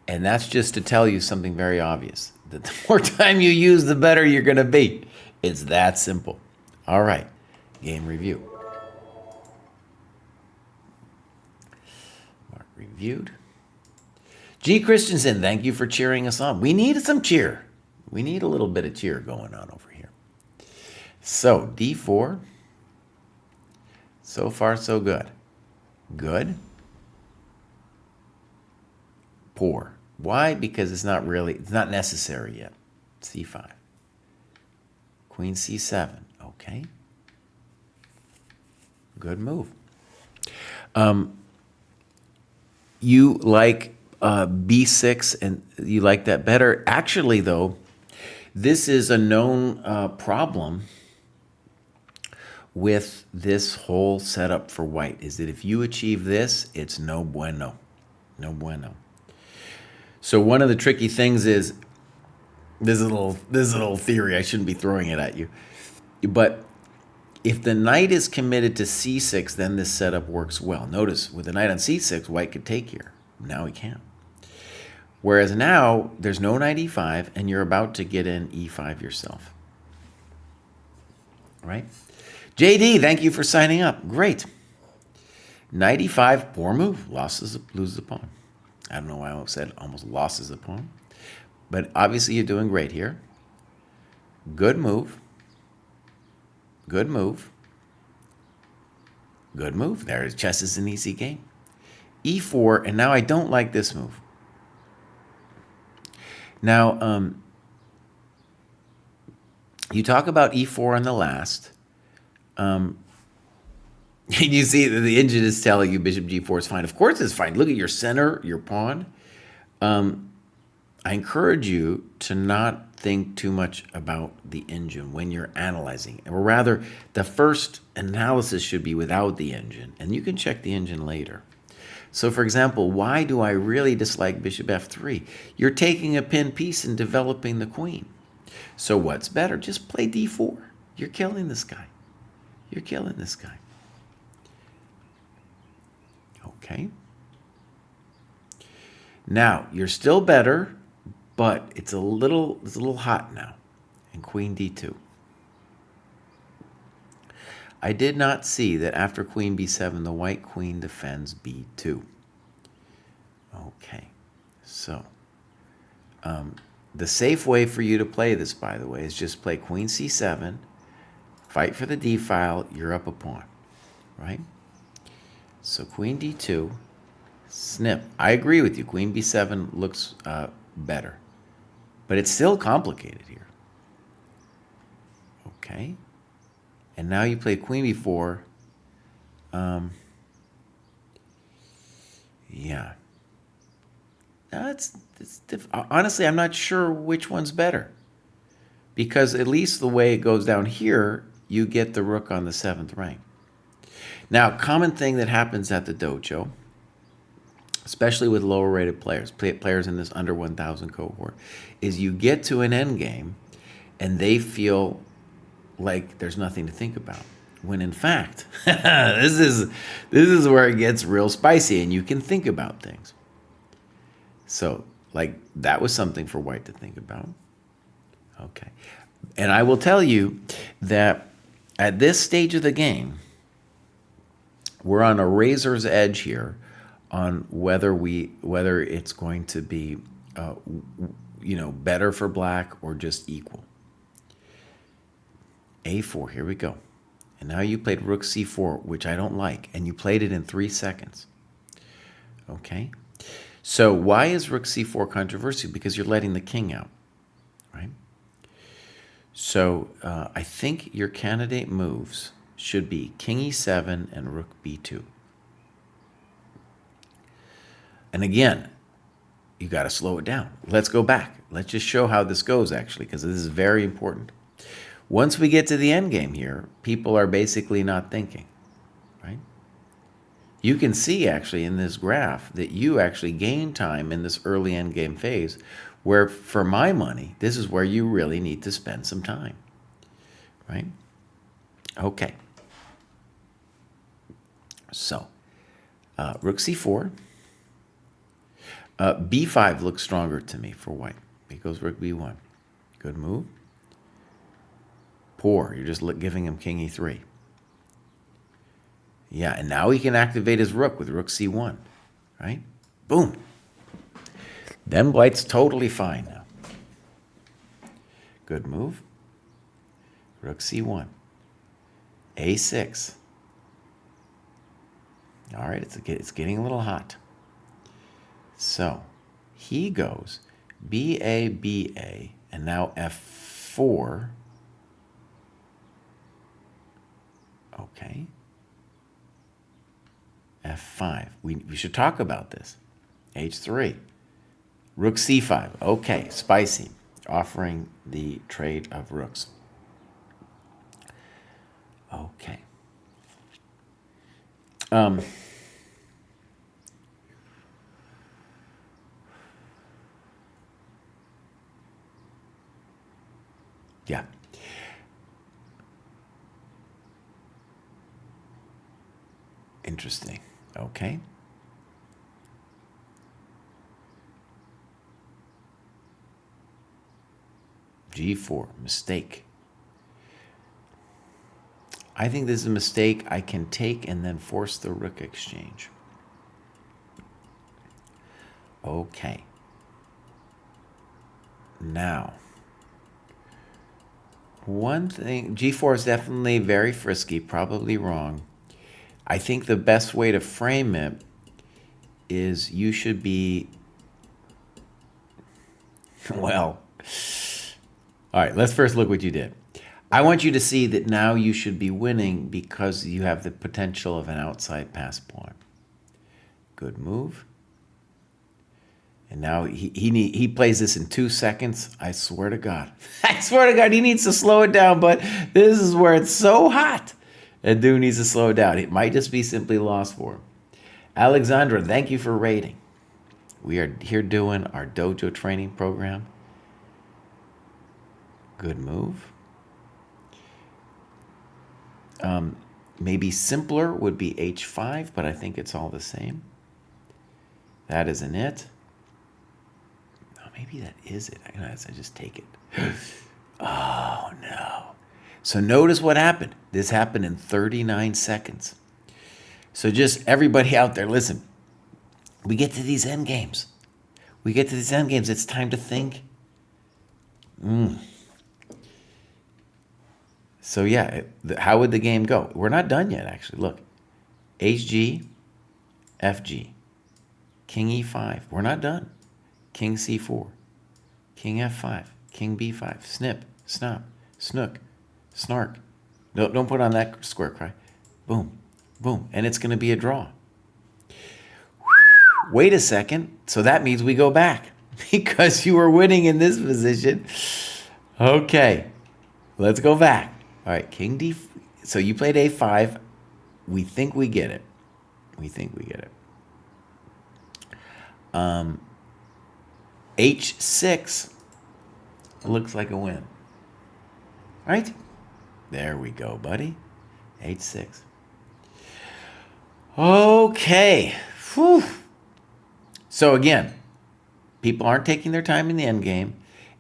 And that's just to tell you something very obvious. That the more time you use, the better you're going to be. It's that simple. All right. Game review. Mark reviewed. G. Christensen, thank you for cheering us on. We need some cheer. We need a little bit of cheer going on over here. So, D4. So far, so good. Good. Poor. Why? Because it's not necessary yet. C5. Queen C7. Okay. Good move. You like B6 and you like that better. Actually, though, this is a known problem with this whole setup for white, is that if you achieve this, it's no bueno. No bueno. So one of the tricky things is, this is a little theory, I shouldn't be throwing it at you, but if the knight is committed to C6, then this setup works well. Notice, with the knight on C6, white could take here. Now he can't. Whereas now, there's no knight E5, and you're about to get in E5 yourself. Right? JD, thank you for signing up. Great. Knight E5, poor move. Loses the pawn. I don't know why I said almost loses the pawn. But obviously you're doing great here. Good move. Good move. Good move. There, chess is an easy game. E4, and now I don't like this move. Now, you talk about E4 on the last. And you see that the engine is telling you bishop g4 is fine. Of course it's fine. Look at your center, your pawn. I encourage you to not think too much about the engine when you're analyzing. Or rather, the first analysis should be without the engine, and you can check the engine later. So for example, why do I really dislike bishop f3? You're taking a pin piece and developing the queen. So what's better? Just play d4. You're killing this guy. You're killing this guy. Okay. Now, you're still better, but it's a little hot now. And queen d2. I did not see that after queen b7, the white queen defends b2. Okay, so the safe way for you to play this, by the way, is just play queen c7, fight for the d file, you're up a pawn, right? So queen d2, snip. I agree with you, queen b7 looks better, but it's still complicated here. Okay. And now you play queen b4. Yeah. Honestly, I'm not sure which one's better. Because at least the way it goes down here, you get the rook on the 7th rank. Now, common thing that happens at the dojo, especially with lower rated players, players in this under 1,000 cohort, is you get to an endgame and they feel like there's nothing to think about. When in fact, this is where it gets real spicy and you can think about things. So, like, that was something for white to think about. Okay. And I will tell you that at this stage of the game, we're on a razor's edge here on whether it's going to be better for black or just equal. a4, here we go. And now you played rook c4, which I don't like, and you played it in 3 seconds. Okay? So why is rook c4 controversial? Because you're letting the king out, right? So I think your candidate moves should be king e7 and rook b2. And again, you got to slow it down. Let's go back. Let's just show how this goes, actually, because this is very important. Once we get to the end game here, people are basically not thinking, right? You can see actually in this graph that you actually gain time in this early end game phase where, for my money, this is where you really need to spend some time, right? Okay. So, rook c4. b5 looks stronger to me for white. It goes rook b1. Good move. Poor. You're just giving him king e3. Yeah, and now he can activate his rook with rook c1, right? Boom. Then white's totally fine now. Good move. Rook c1. a6. All right, it's getting a little hot. So he goes ba, ba, and now f4. Okay. f5. We should talk about this. h3. Rook c5. Okay, spicy. Offering the trade of rooks. Okay. Yeah. Interesting. Okay. g4, mistake. I think this is a mistake I can take and then force the rook exchange. Okay. Now, one thing, g4 is definitely very frisky, probably wrong. I think the best way to frame it is you should be, well, all right, let's first look what you did. I want you to see that now you should be winning because you have the potential of an outside pass pawn. Good move. And now he plays this in 2 seconds. I swear to God. I swear to God, he needs to slow it down, but this is where it's so hot. And dude needs to slow it down. It might just be simply lost for him. Alexandra, thank you for rating. We are here doing our dojo training program. Good move. Maybe simpler would be h5, but I think it's all the same. That isn't it. Oh, maybe that is it. I just take it. Oh, no. So notice what happened. This happened in 39 seconds. So just everybody out there, listen. We get to these end games. It's time to think. So yeah, how would the game go? We're not done yet, actually. Look, HG, FG, King E5. We're not done. King C4, King F5, King B5, snip, snop, snook, snark. No, don't put on that square cry. Boom, boom, and it's going to be a draw. Wait a second. So that means we go back because you were winning in this position. Okay, let's go back. All right, King D. So you played A5. We think we get it. H6 looks like a win. Right? There we go, buddy. H6. Okay. Whew. So again, people aren't taking their time in the end game.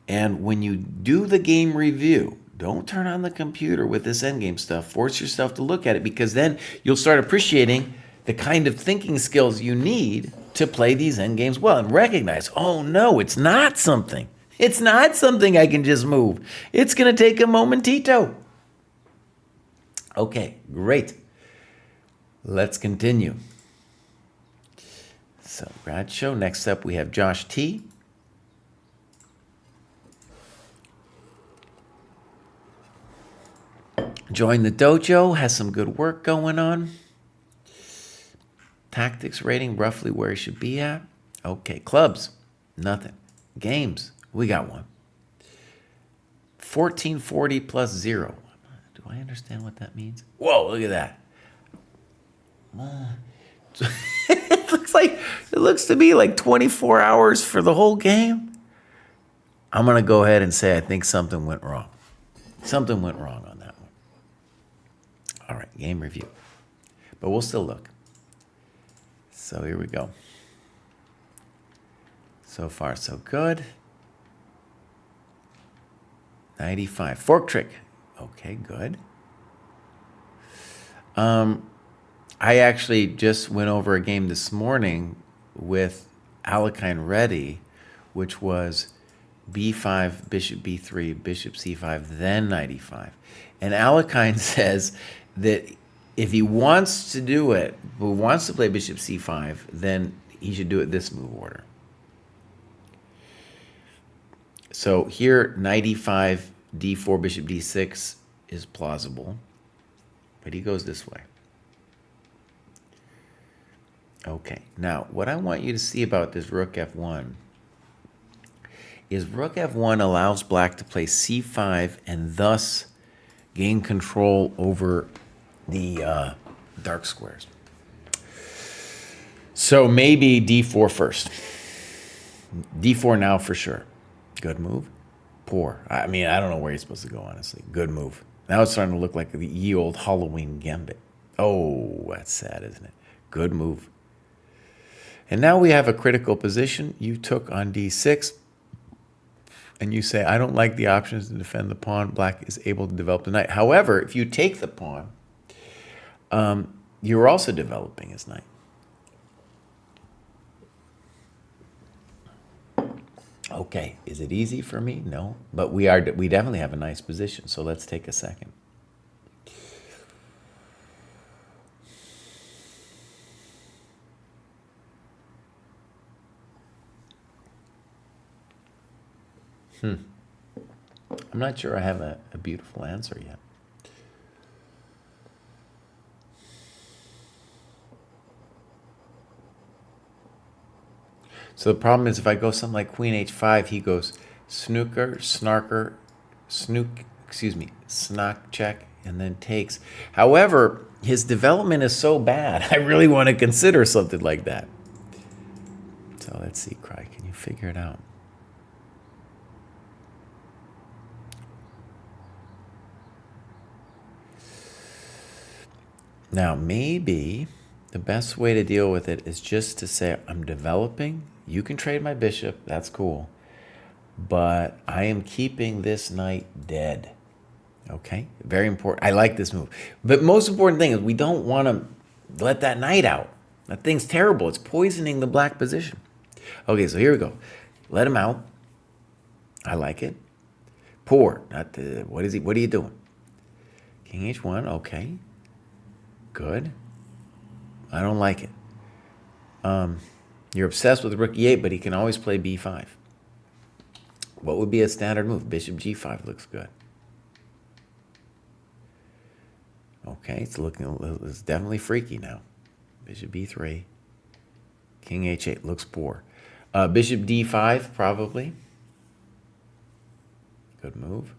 And when you do the game review, don't turn on the computer with this endgame stuff. Force yourself to look at it because then you'll start appreciating the kind of thinking skills you need to play these endgames well and recognize, oh no, it's not something. It's not something I can just move. It's going to take a momentito. Okay, great. Let's continue. So, Bradshaw. Next up, we have Josh T. Join the dojo, has some good work going on. Tactics rating, roughly where he should be at. Okay, clubs, nothing. Games, we got one. 1440 plus 0. Do I understand what that means? Whoa, look at that. It looks to me like 24 hours for the whole game. I'm going to go ahead and say I think something went wrong. Something went wrong on that one. All right, game review. But we'll still look. So here we go. So far, so good. 95. Fork trick. Okay, good. I actually just went over a game this morning with Alekhine Reddy, which was b5, bishop b3, bishop c5, then 95. And Alekhine says that if he wants to do it, but wants to play bishop c5, then he should do it this move order. So here, 95, d4, bishop d6 is plausible, but he goes this way. Okay, now what I want you to see about this rook f1 is rook f1 allows black to play c5 and thus gain control over the dark squares. So maybe d4 first. d4 now for sure. Good move. Poor. I mean, I don't know where you're supposed to go, honestly. Good move. Now it's starting to look like the ye old Halloween gambit. Oh, that's sad, isn't it? Good move. And now we have a critical position. You took on d6, and you say, I don't like the options to defend the pawn. Black is able to develop the knight. However, if you take the pawn, you're also developing his knight. Okay, is it easy for me? No, but we definitely have a nice position. So let's take a second. I'm not sure I have a beautiful answer yet. So the problem is if I go something like queen h5, he goes snooker, snarker, snock check, and then takes. However, his development is so bad, I really want to consider something like that. So let's see, Kraai, can you figure it out? Now, maybe the best way to deal with it is just to say, I'm developing. You can trade my bishop. That's cool. But I am keeping this knight dead. Okay? Very important. I like this move. But most important thing is we don't want to let that knight out. That thing's terrible. It's poisoning the black position. Okay, so here we go. Let him out. I like it. Poor. What are you doing? King h1. Okay. Good. I don't like it. You're obsessed with rook e8, but he can always play b5. What would be a standard move? Bishop g5 looks good. Okay, it's definitely freaky now. Bishop b3. King h8 looks poor. Bishop d5 probably. Good move.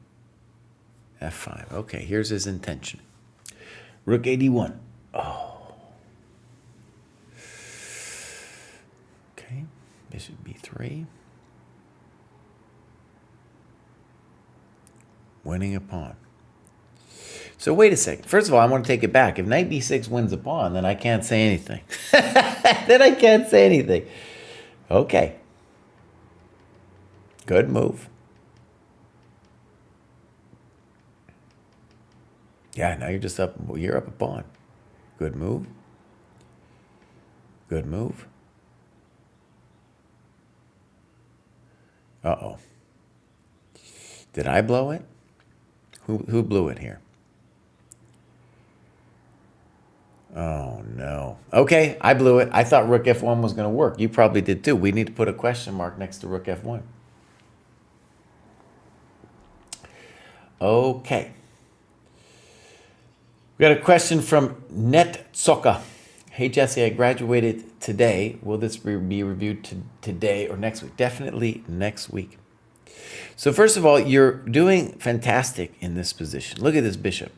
f5. Okay, here's his intention. Rook ad1. Oh. Okay, bishop b3. Winning a pawn. So wait a second. First of all, I want to take it back. If knight b6 wins a pawn, then I can't say anything. Then I can't say anything. Okay. Good move. Yeah, now you're up a pawn. Good move. Good move. Uh-oh. Did I blow it? Who blew it here? Oh, no. Okay, I blew it. I thought rook f1 was going to work. You probably did too. We need to put a question mark next to rook f1. Okay. We got a question from Netsoka. Hey, Jesse, I graduated today. Will this be reviewed today or next week? Definitely next week. So first of all, you're doing fantastic in this position. Look at this bishop.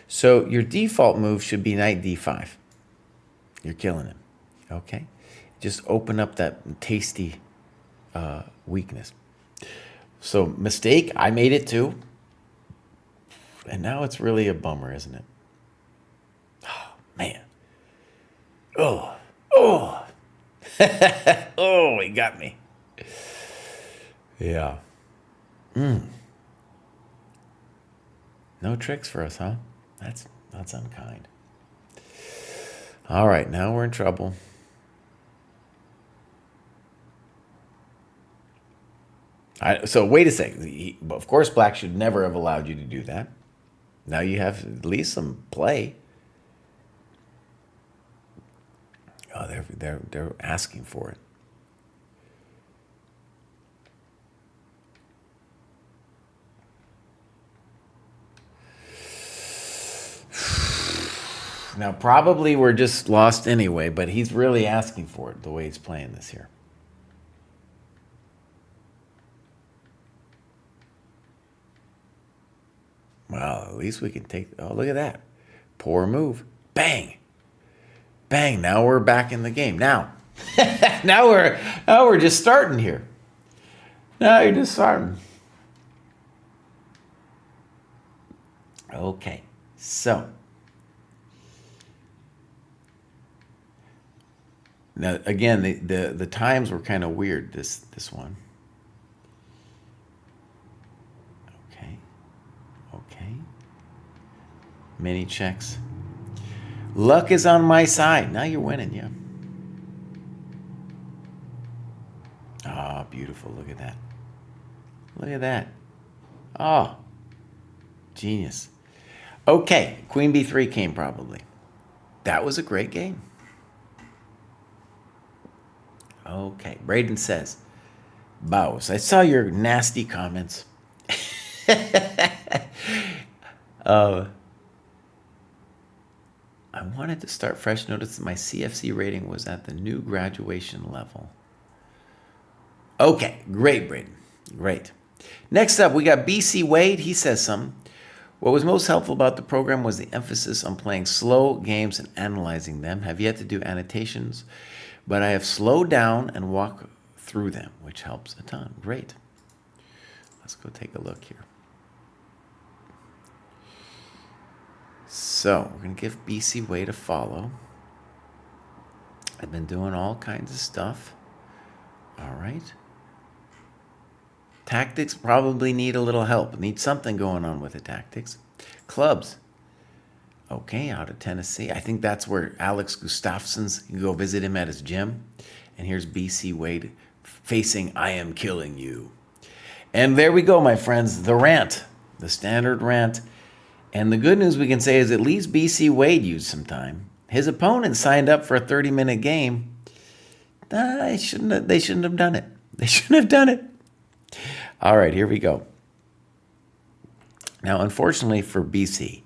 So your default move should be knight d5. You're killing him. Okay? Just open up that tasty weakness. So mistake, I made it too. And now it's really a bummer, isn't it? Oh, man. Oh. Oh. Oh, he got me. Yeah. No tricks for us, huh? That's unkind. All right, now we're in trouble. So wait a second. Of course, black should never have allowed you to do that. Now you have at least some play. Oh, they're asking for it. Now, probably we're just lost anyway, but he's really asking for it the way he's playing this here. Well, at least we can take... Oh, look at that. Poor move. Bang. Bang. Now we're back in the game. Now we're just starting here. Now you're just starting. Okay. So... Now, again, the times were kind of weird, this one. Okay. Many checks. Luck is on my side. Now you're winning, yeah. Ah, beautiful. Look at that. Look at that. Oh, genius. Okay, queen b3 came probably. That was a great game. Okay, Braden says, Bows, I saw your nasty comments. I wanted to start fresh. Notice that my CFC rating was at the new graduation level. Okay, great, Braden. Great. Next up, we got BC Wade. He says something. What was most helpful about the program was the emphasis on playing slow games and analyzing them. Have yet to do annotations, but I have slowed down and walked through them, which helps a ton. Great. Let's go take a look here. So we're going to give BC Wade a follow. I've been doing all kinds of stuff. All right. Tactics probably need a little help. Need something going on with the tactics. Clubs. Okay, out of Tennessee. I think that's where Alex Gustafson's. You can go visit him at his gym. And here's BC Wade facing I Am Killing You. And there we go, my friends. The rant. The standard rant. And the good news we can say is at least BC Wade used some time. His opponent signed up for a 30-minute game. They shouldn't have done it. They shouldn't have done it. All right, here we go. Now, unfortunately for BC,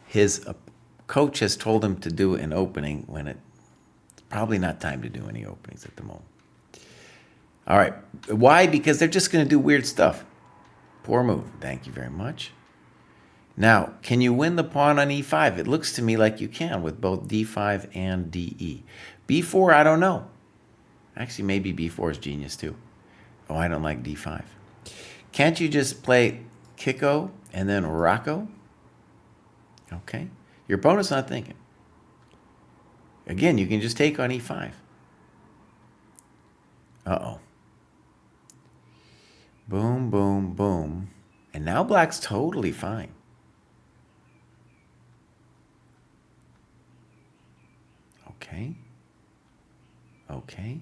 his coach has told him to do an opening when it's probably not time to do any openings at the moment. All right. Why? Because they're just going to do weird stuff. Poor move. Thank you very much. Now, can you win the pawn on e5? It looks to me like you can with both d5 and de. b4, I don't know. Actually, maybe b4 is genius too. Oh, I don't like d5. Can't you just play Kiko and then Rocco? Okay. Your opponent's not thinking. Again, you can just take on e5. Uh-oh. Boom, boom, boom. And now black's totally fine. Okay. Okay.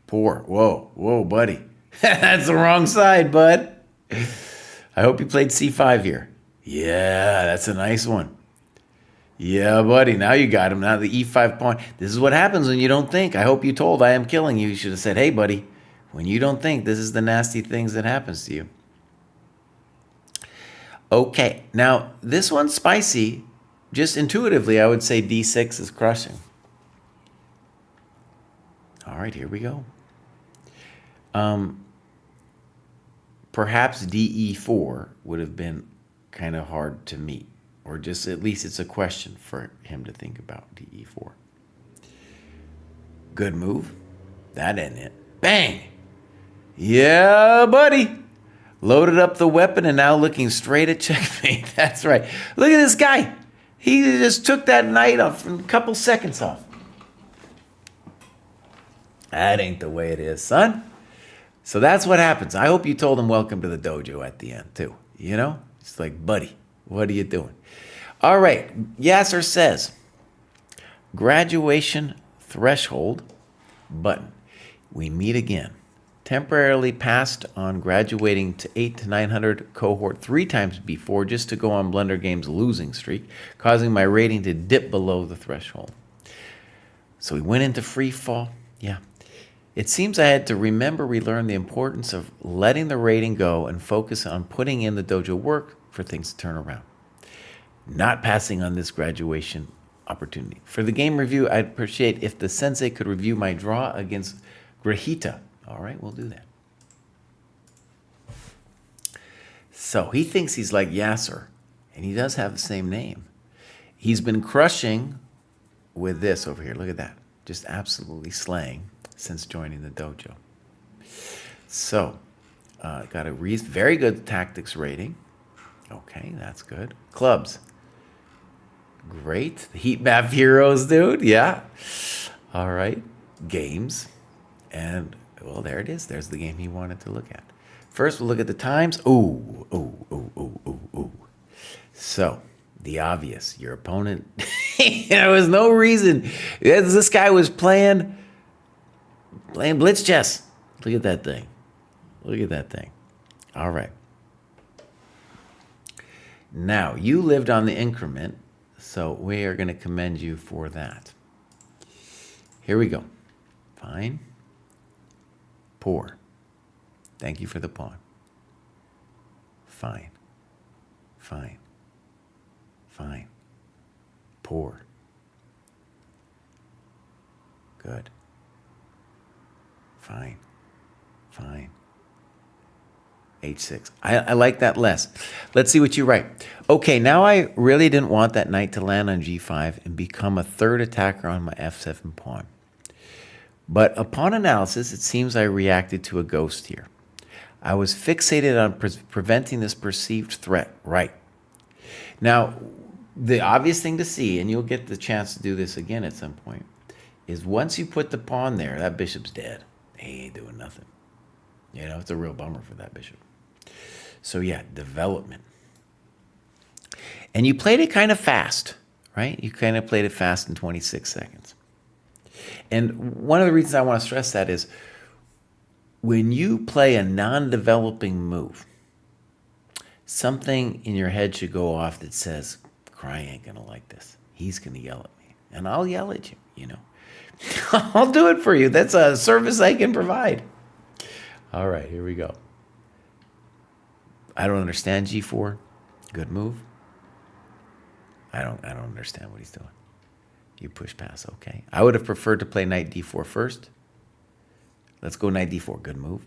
Poor. Whoa, whoa, buddy. That's the wrong side, bud. I hope you played c5 here. Yeah, that's a nice one. Yeah, buddy. Now you got him. Now the e5 pawn. This is what happens when you don't think. I hope you told I am killing you. You should have said, hey, buddy, when you don't think, this is the nasty things that happens to you. Okay. Now, this one's spicy. Just intuitively, I would say d6 is crushing. All right, here we go. Perhaps DE4 would have been kind of hard to meet, or just at least it's a question for him to think about DE4. Good move. That ain't it. Bang! Yeah, buddy. Loaded up the weapon and now looking straight at checkmate. That's right. Look at this guy. He just took that knight off in a couple seconds off. That ain't the way it is, son. So that's what happens. I hope you told him welcome to the dojo at the end, too. You know? It's like, buddy, what are you doing? All right. Yasser says, graduation threshold button. We meet again. Temporarily passed on graduating to 8 to 900 cohort 3 times before just to go on Blender Games' losing streak, causing my rating to dip below the threshold. So we went into free fall. Yeah. It seems I had to relearn the importance of letting the rating go and focus on putting in the dojo work for things to turn around. Not passing on this graduation opportunity. For the game review, I'd appreciate if the sensei could review my draw against Grahita. All right, we'll do that. So he thinks he's like Yasser, and he does have the same name. He's been crushing with this over here. Look at that. Just absolutely slaying since joining the dojo. So, got a very good tactics rating. Okay, that's good. Clubs. Great. The heat map heroes, dude. Yeah. All right. Games. And, well, there it is. There's the game he wanted to look at. First, we'll look at the times. Ooh, ooh, ooh, ooh, ooh, ooh. So, the obvious. Your opponent. There was no reason. This guy was playing blitz chess. Look at that thing. Look at that thing. All right. Now, you lived on the increment, so we are going to commend you for that. Here we go. Fine. Poor. Thank you for the pawn. Fine. Fine. Fine. Poor. Good. Fine. Fine. H6. I like that less. Let's see what you write. Okay, now I really didn't want that knight to land on g5 and become a third attacker on my f7 pawn. But upon analysis, it seems I reacted to a ghost here. I was fixated on preventing this perceived threat. Right. Now, the obvious thing to see, and you'll get the chance to do this again at some point, is once you put the pawn there, that bishop's dead. He ain't doing nothing. You know, it's a real bummer for that bishop. So yeah, development. And you played it kind of fast, right? You kind of played it fast in 26 seconds. And one of the reasons I want to stress that is when you play a non-developing move, something in your head should go off that says, Kraai ain't going to like this. He's going to yell at me. And I'll yell at you, you know. I'll do it for you. That's a service I can provide. All right, here we go. I don't understand g4. Good move. I don't understand what he's doing. You push pass, okay. I would have preferred to play knight d4 first. Let's go knight d4. Good move.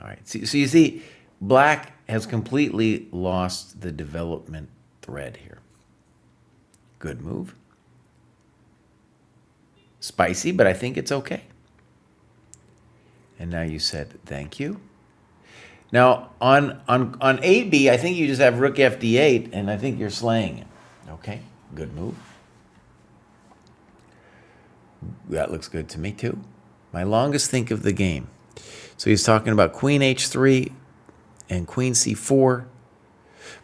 All right. So you see, black has completely lost the development thread here. Good move. Spicy, but I think it's okay. And now you said thank you. Now on AB, I think you just have rook fd8, and I think you're slaying it. Okay, good move. That looks good to me too. My longest think of the game. So he's talking about queen h3 and queen c4.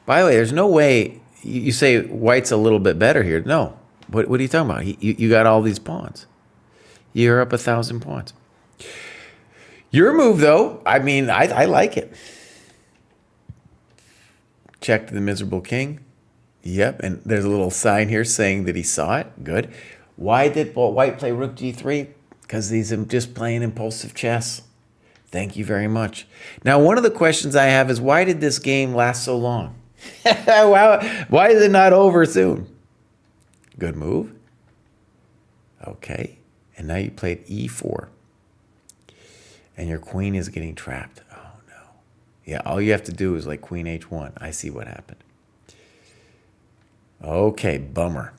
By the way, there's no way you say white's a little bit better here. No. What are you talking about? You got all these pawns. You're up 1,000 pawns. Your move, though, I mean, I like it. Check to the miserable king. Yep, and there's a little sign here saying that he saw it. Good. Why did white play rook g3? Because he's just playing impulsive chess. Thank you very much. Now, one of the questions I have is, why did this game last so long? Why is it not over soon? Good move. Okay. And now you played e4. And your queen is getting trapped. Oh, no. Yeah, all you have to do is like queen h1. I see what happened. Okay, bummer.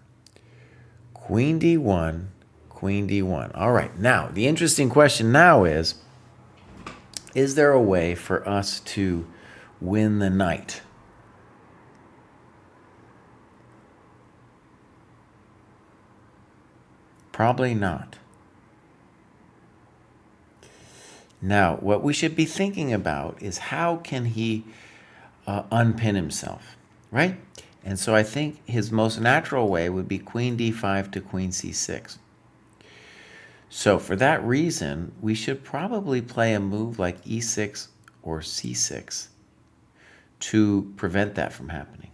Queen d1, queen d1. All right, now, the interesting question now is there a way for us to win the knight? Probably not. Now, what we should be thinking about is how can he unpin himself, right? And so I think his most natural way would be queen d5 to queen c6. So for that reason, we should probably play a move like e6 or c6 to prevent that from happening,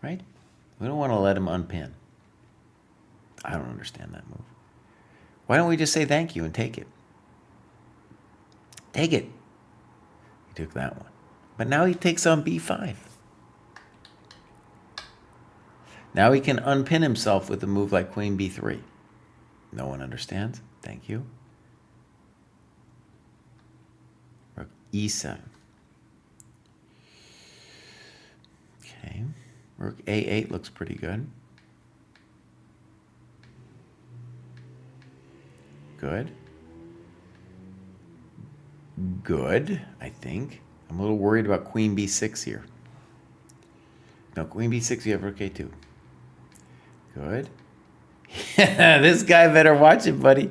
right? We don't want to let him unpin. I don't understand that move. Why don't we just say thank you and take it? Take it. He took that one. But now he takes on b5. Now he can unpin himself with a move like queen b3. No one understands. Thank you. Rook e7. Okay. Rook a8 looks pretty good. Good. Good, I think. I'm a little worried about queen b6 here. No, queen b6, you have rook a2. Good. This guy better watch it, buddy.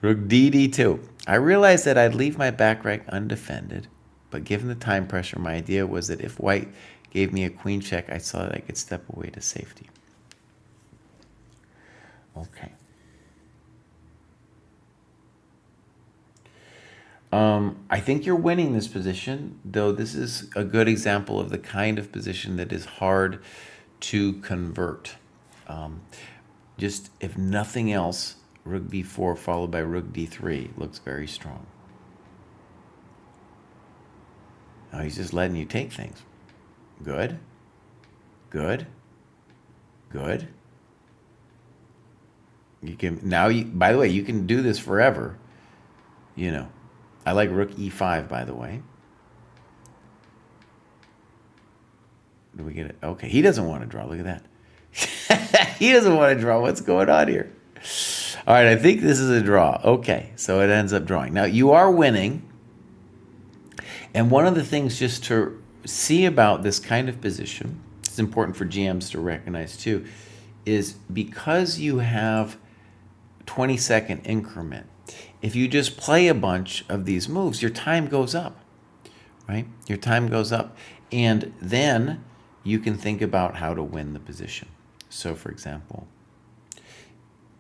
Rook d2. I realized that I'd leave my back rank undefended, but given the time pressure, my idea was that if white gave me a queen check, I saw that I could step away to safety. Okay. I think you're winning this position, though this is a good example of the kind of position that is hard to convert. Just if nothing else, rook b4 followed by rook d3 looks very strong. Now he's just letting you take things. Good. Good. Good. You can now. By the way, you can do this forever. You know, I like rook e5. By the way, do we get it? Okay, he doesn't want to draw. Look at that. He doesn't want to draw. What's going on here? All right, I think this is a draw. Okay, so it ends up drawing. Now you are winning. And one of the things just to see about this kind of position, it's important for GMs to recognize too, is because you have 20-second increment, if you just play a bunch of these moves, your time goes up, right? Your time goes up. And then you can think about how to win the position. So for example,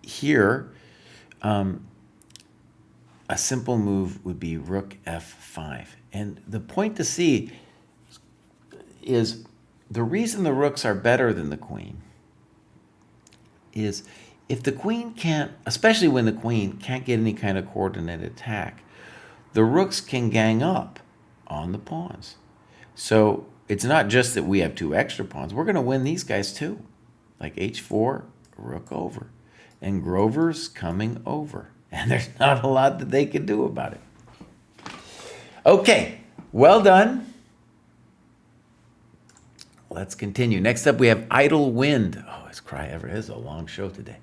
here, a simple move would be rook f5. And the point to see is the reason the rooks are better than the queen is if the queen can't, especially when the queen can't get any kind of coordinated attack, the rooks can gang up on the pawns. So it's not just that we have 2 extra pawns. We're going to win these guys too. Like h4, rook over. And Grover's coming over. And there's not a lot that they can do about it. Okay, well done. Let's continue. Next up, we have Idle Wind. Oh, it's Kraai ever. It is a long show today.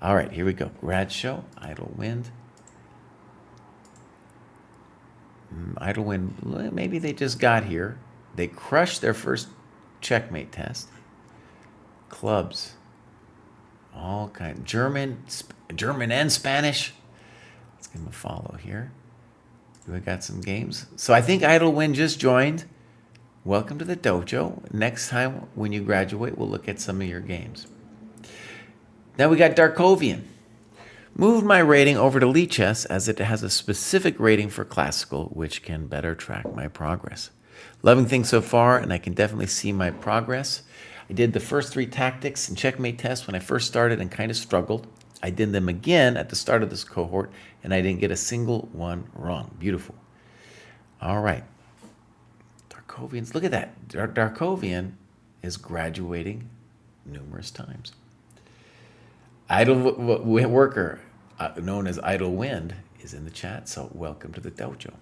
All right, here we go. Grad show, Idle Wind. Idle Wind, maybe they just got here. They crushed their first checkmate test. Clubs. All kind. German and Spanish. Let's give them a follow here. We got some games. So I think Idle Wind just joined. Welcome to the dojo. Next time when you graduate, we'll look at some of your games. Now we got Darkovian. Moved my rating over to Lichess as it has a specific rating for classical, which can better track my progress. Loving things so far, and I can definitely see my progress. I did the first 3 tactics and checkmate tests when I first started and kind of struggled. I did them again at the start of this cohort, and I didn't get a single one wrong. Beautiful. All right. Darkovians, look at that. Darkovian is graduating numerous times. Idle Worker, known as Idle Wind, is in the chat, so welcome to the dojo.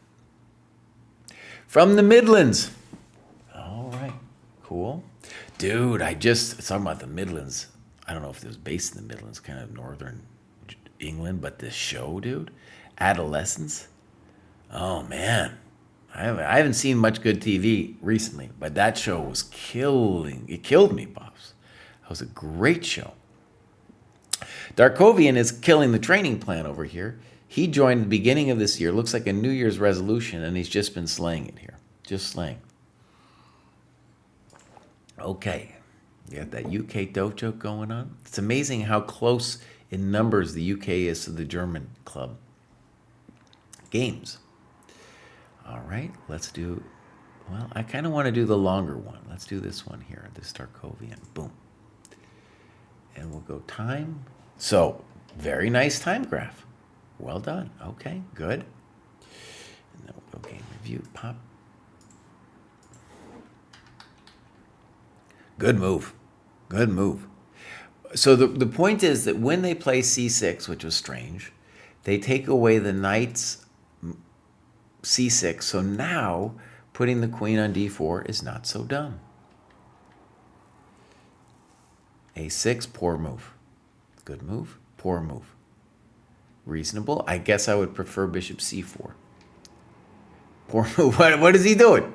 From the Midlands. All right, cool. Dude, I just talking about the Midlands. I don't know if it was based in the Midlands, kind of northern England, but this show, dude, Adolescence. Oh, man. I haven't seen much good TV recently, but that show was killing. It killed me, Pops. That was a great show. Darkovian is killing the training plan over here. He joined the beginning of this year. Looks like a New Year's resolution, and he's just been slaying it here. Just slaying. Okay. You got that UK dojo going on. It's amazing how close in numbers the UK is to the German club. Games. All right, let's do, well, I kind of want to do the longer one. Let's do this one here, this Darkovian. Boom. And we'll go time. So, very nice time graph. Well done. Okay, good. And then we'll go game review. Pop. Good move. Good move. So the point is that when they play c6, which was strange, they take away the knight's c6. So now putting the queen on d4 is not so dumb. a6, poor move. Good move, poor move. Reasonable. I guess I would prefer bishop c4. Poor move. What is he doing?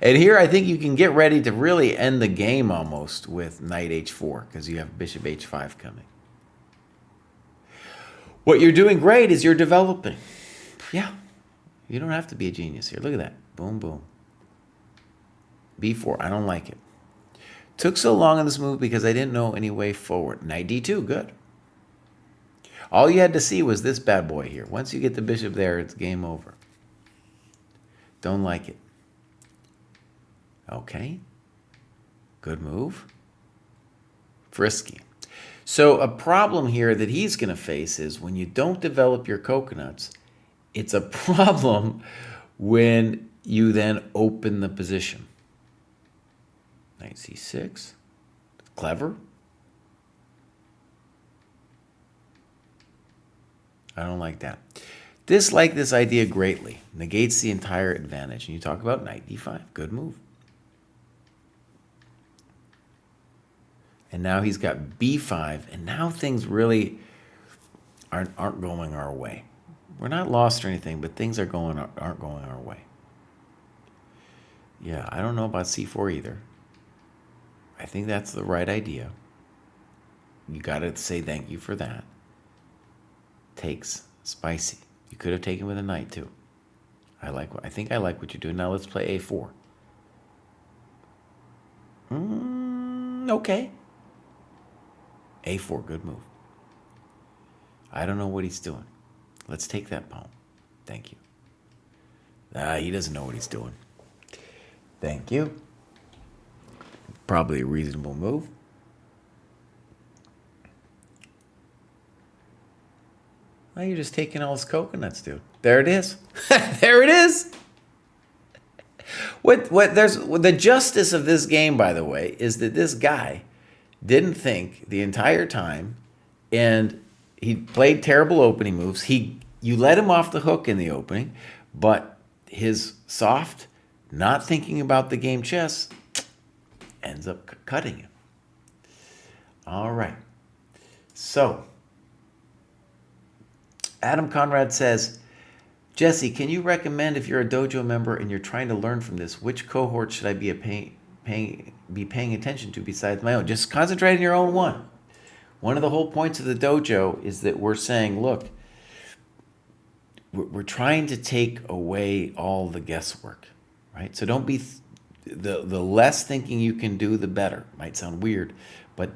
And here I think you can get ready to really end the game almost with knight h4 because you have bishop h5 coming. What you're doing great is you're developing. Yeah, you don't have to be a genius here. Look at that. Boom, boom. b4. I don't like it. Took so long on this move because I didn't know any way forward. Knight d2. Good. All you had to see was this bad boy here. Once you get the bishop there, it's game over. Don't like it. Okay. Good move. Frisky. So a problem here that he's going to face is when you don't develop your coconuts, it's a problem when you then open the position. Knight c6. Clever? I don't like that. Dislike this idea greatly. Negates the entire advantage. And you talk about knight d5. Good move. And now he's got b5. And now things really aren't going our way. We're not lost or anything, but things aren't going our way. Yeah, I don't know about c4 either. I think that's the right idea. You got to say thank you for that. Takes. Spicy. You could have taken with a knight too. I think I like what you're doing. Now let's play a4. Okay. a4, good move. I don't know what he's doing. Let's take that pawn. Thank you. He doesn't know what he's doing. Thank you. Probably a reasonable move. Well, you're just taking all his coconuts, dude. There it is. There it is. The justice of this game, by the way, is that this guy didn't think the entire time, and he played terrible opening moves. You let him off the hook in the opening, but his soft, not thinking about the game chess, ends up cutting him. All right. So, Adam Conrad says, Jesse, can you recommend if you're a dojo member and you're trying to learn from this, which cohort should I be paying attention to besides my own? Just concentrate on your own one. One of the whole points of the dojo is that we're saying, look, we're trying to take away all the guesswork, right? So don't be, the less thinking you can do, the better. Might sound weird, but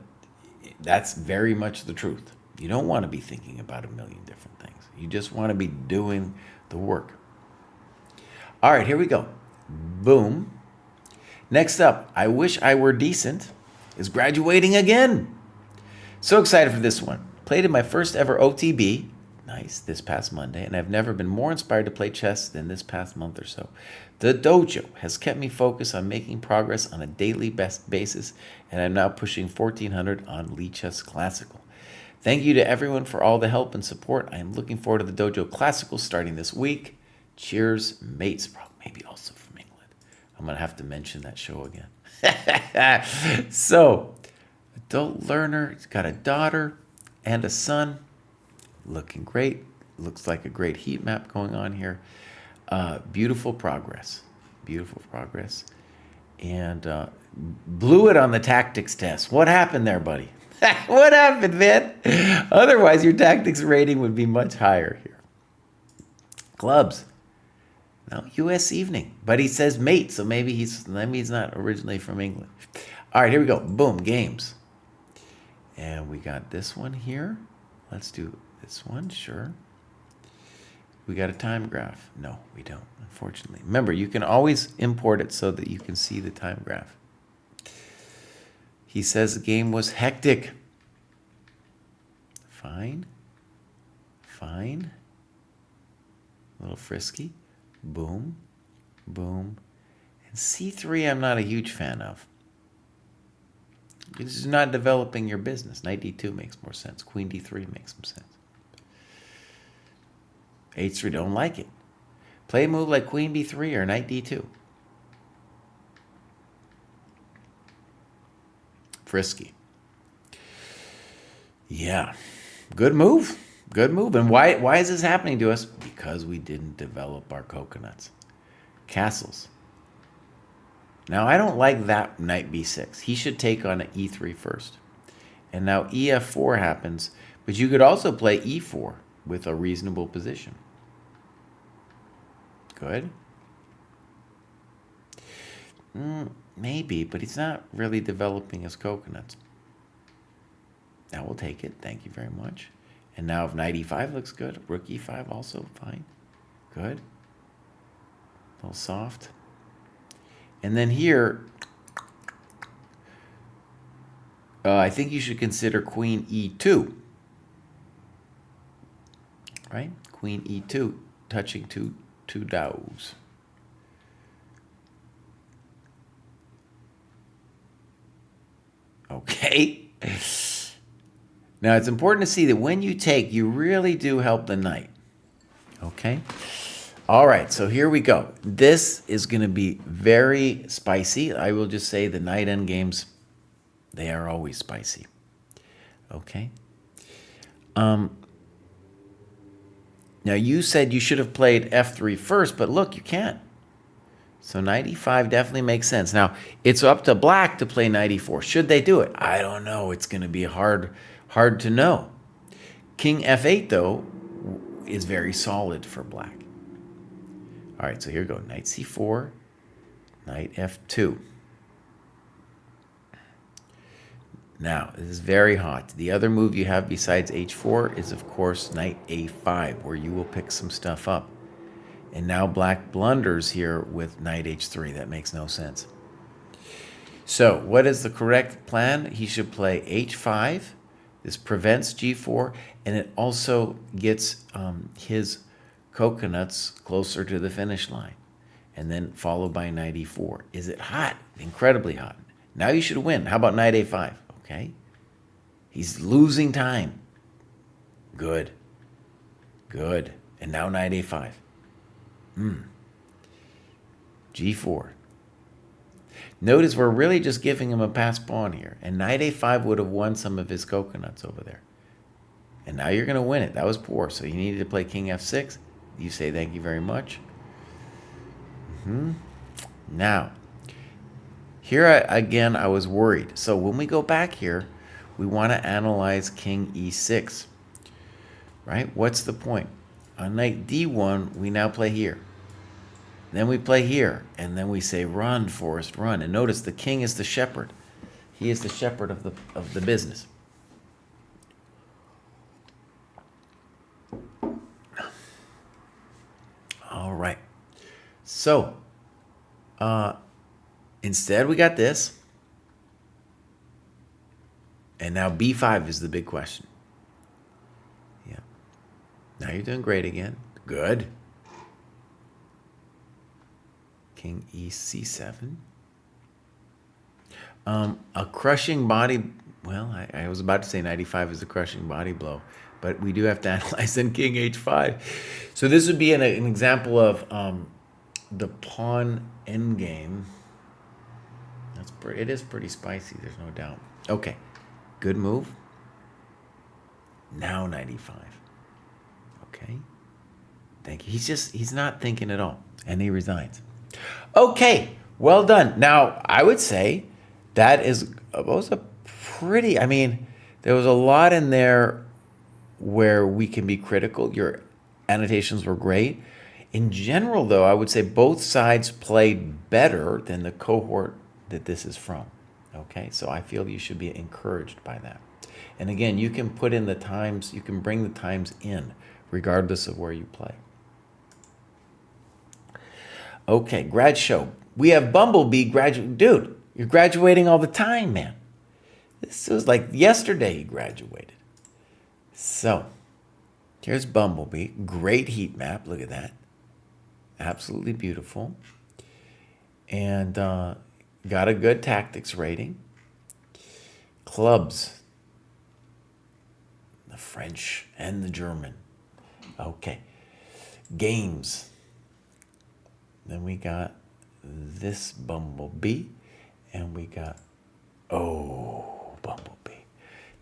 that's very much the truth. You don't want to be thinking about a million different things. You just want to be doing the work. All right, here we go. Boom. Next up, I Wish I Were Decent is graduating again. So excited for this one. Played in my first ever OTB, nice, this past Monday, and I've never been more inspired to play chess than this past month or so. The dojo has kept me focused on making progress on a daily basis, and I'm now pushing 1400 on Lee Chess Classical. Thank you to everyone for all the help and support. I am looking forward to the Dojo Classical starting this week. Cheers, mates. Maybe also from England. I'm going to have to mention that show again. So, adult learner. He's got a daughter and a son. Looking great. Looks like a great heat map going on here. Beautiful progress. Beautiful progress. And blew it on the tactics test. What happened there, buddy? What happened, man? Otherwise, your tactics rating would be much higher here. Clubs. No, U.S. evening. But he says mate, so maybe he's not originally from England. All right, here we go. Boom, games. And we got this one here. Let's do this one, sure. We got a time graph. No, we don't, unfortunately. Remember, you can always import it so that you can see the time graph. He says the game was hectic. Fine. Fine. A little frisky. Boom. Boom. And c3 I'm not a huge fan of. This is not developing your business. Knight d2 makes more sense. Queen d3 makes some sense. h3, don't like it. Play a move like queen b3 or knight d2. Frisky. Yeah. Good move. Good move. And why is this happening to us? Because we didn't develop our coconuts. Castles. Now, I don't like that knight b6. He should take on an e3 first. And now ef4 happens, but you could also play e4 with a reasonable position. Good. Maybe, but he's not really developing his coconuts. Now we'll take it. Thank you very much. And now if knight e5 looks good, rook e5 also fine. Good. A little soft. And then here, I think you should consider queen e2. Right? Queen e2, touching two dows. Okay? Now, it's important to see that when you take, you really do help the knight. Okay? All right, so here we go. This is going to be very spicy. I will just say the knight endgames, they are always spicy. Okay? Now, you said you should have played f3 first, but look, you can't. So knight e5 definitely makes sense. Now, it's up to black to play knight e4. Should they do it? I don't know. It's going to be hard to know. King f8, though, is very solid for black. All right, so here we go. Knight c4, knight f2. Now, this is very hot. The other move you have besides h4 is, of course, knight a5, where you will pick some stuff up. And now black blunders here with knight h3. That makes no sense. So what is the correct plan? He should play h5. This prevents g4, and it also gets his coconuts closer to the finish line. And then followed by knight e4. Is it hot? Incredibly hot. Now you should win. How about knight a5? Okay. He's losing time. Good. Good. And now knight a5. G4. Notice we're really just giving him a pass pawn here. And knight a5 would have won some of his coconuts over there. And now you're going to win it. That was poor. So you needed to play king f6. You say thank you very much. Now, here again, I was worried. So when we go back here, we want to analyze king e6. Right? What's the point? On knight d1, we now play here. Then we play here, and then we say, run, Forrest, run. And notice the king is the shepherd. He is the shepherd of the business. All right. So, instead we got this. And now b5 is the big question. Yeah. Now you're doing great again. Good. King e7. A crushing body, well, I was about to say knight e5 is a crushing body blow, but we do have to analyze then king h5. So this would be an example of the pawn endgame. It is pretty spicy, there's no doubt. Okay, good move. Now knight e5. Okay, thank you. He's not thinking at all, and he resigns. Okay, well done. Now, I would say that was a pretty, I mean, there was a lot in there where we can be critical. Your annotations were great. In general, though, I would say both sides played better than the cohort that this is from. Okay, so I feel you should be encouraged by that. And again, you can put in the times, you can bring the times in, regardless of where you play. Okay, grad show. We have Bumblebee graduate. Dude, you're graduating all the time, man. This was like yesterday you graduated. So, here's Bumblebee. Great heat map. Look at that. Absolutely beautiful. And got a good tactics rating. Clubs. The French and the German. Okay. Games. Then we got this Bumblebee, and we got, Bumblebee.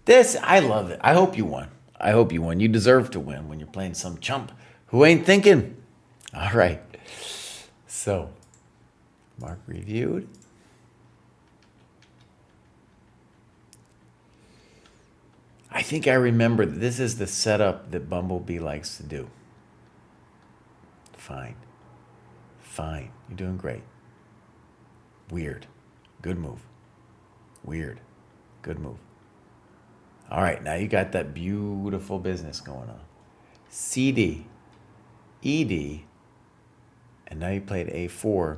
This, I love it. I hope you won. I hope you won. You deserve to win when you're playing some chump who ain't thinking. All right. So, mark reviewed. I think I remember this is the setup that Bumblebee likes to do. Fine. Fine. You're doing great. Weird. Good move. Weird. Good move. All right, now you got that beautiful business going on. CD, ED, and now you played A4.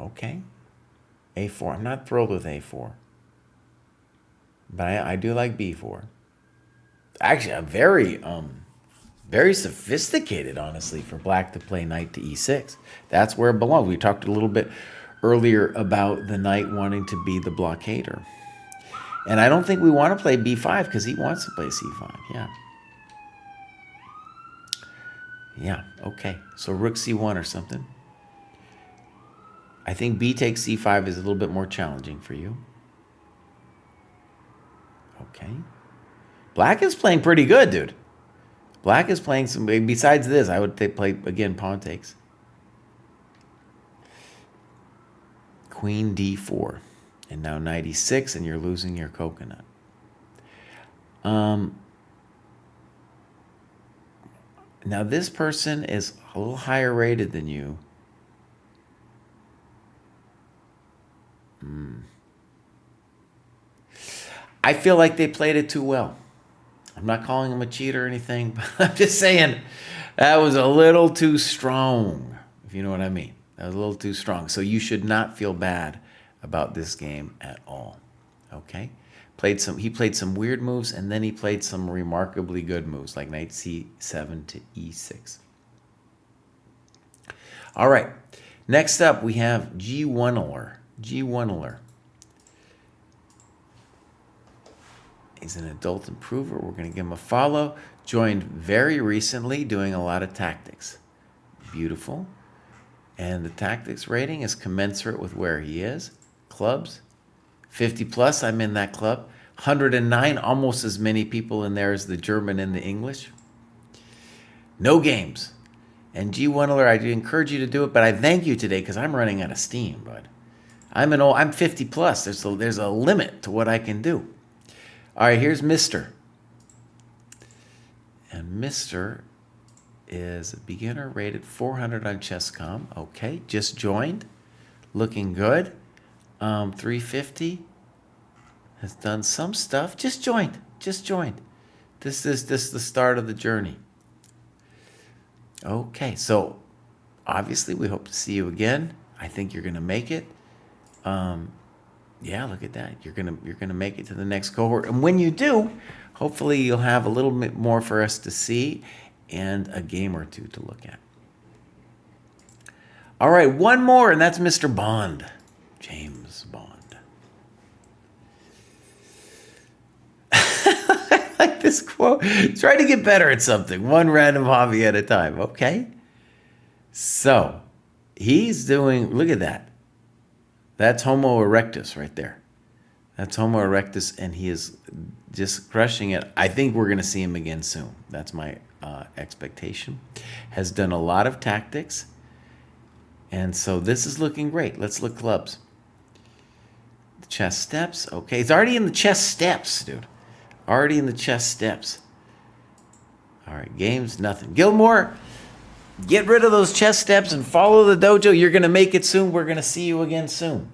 Okay. A4. I'm not thrilled with A4. But I do like B4. Actually, I'm Very sophisticated, honestly, for black to play knight to e6. That's where it belongs. We talked a little bit earlier about the knight wanting to be the blockader. And I don't think we want to play b5 because he wants to play c5. Yeah. Yeah, okay. So rook c1 or something. I think b takes c5 is a little bit more challenging for you. Okay. Black is playing pretty good, dude. Black is playing some... Besides this, I would play, again, pawn takes. Queen d4. And now knight e6, and you're losing your coconut. Now this person is a little higher rated than you. I feel like they played it too well. I'm not calling him a cheat or anything, but I'm just saying that was a little too strong, if you know what I mean. That was a little too strong. So you should not feel bad about this game at all. Okay? He played some weird moves, and then he played some remarkably good moves, like knight c7 to e6. All right. Next up, we have G1er. G1er. He's an adult improver. We're going to give him a follow. Joined very recently, doing a lot of tactics. Beautiful. And the tactics rating is commensurate with where he is. Clubs, 50 plus. I'm in that club. 109, almost as many people in there as the German and the English. No games. And G1er, I encourage you to do it, but I thank you today because I'm running out of steam, bud. I'm 50 plus. There's a limit to what I can do. All right, here's Mr. And Mr. is a beginner rated 400 on Chess.com. Okay, just joined. Looking good. 350. Has done some stuff. Just joined. Just joined. This is the start of the journey. Okay, so obviously we hope to see you again. I think you're going to make it. Yeah, look at that. You're gonna make it to the next cohort. And when you do, hopefully you'll have a little bit more for us to see and a game or two to look at. All right, one more, and that's Mr. Bond. James Bond. I like this quote. Try to get better at something. One random hobby at a time, okay? So, he's doing, look at that. That's Homo erectus right there. That's Homo erectus, and he is just crushing it. I think we're going to see him again soon. That's my expectation. Has done a lot of tactics, and so this is looking great. Let's look clubs. The chess steps. Okay, it's already in the chess steps, dude. Already in the chess steps. All right, games, nothing. Gilmore, get rid of those chess steps and follow the dojo. You're going to make it soon. We're going to see you again soon.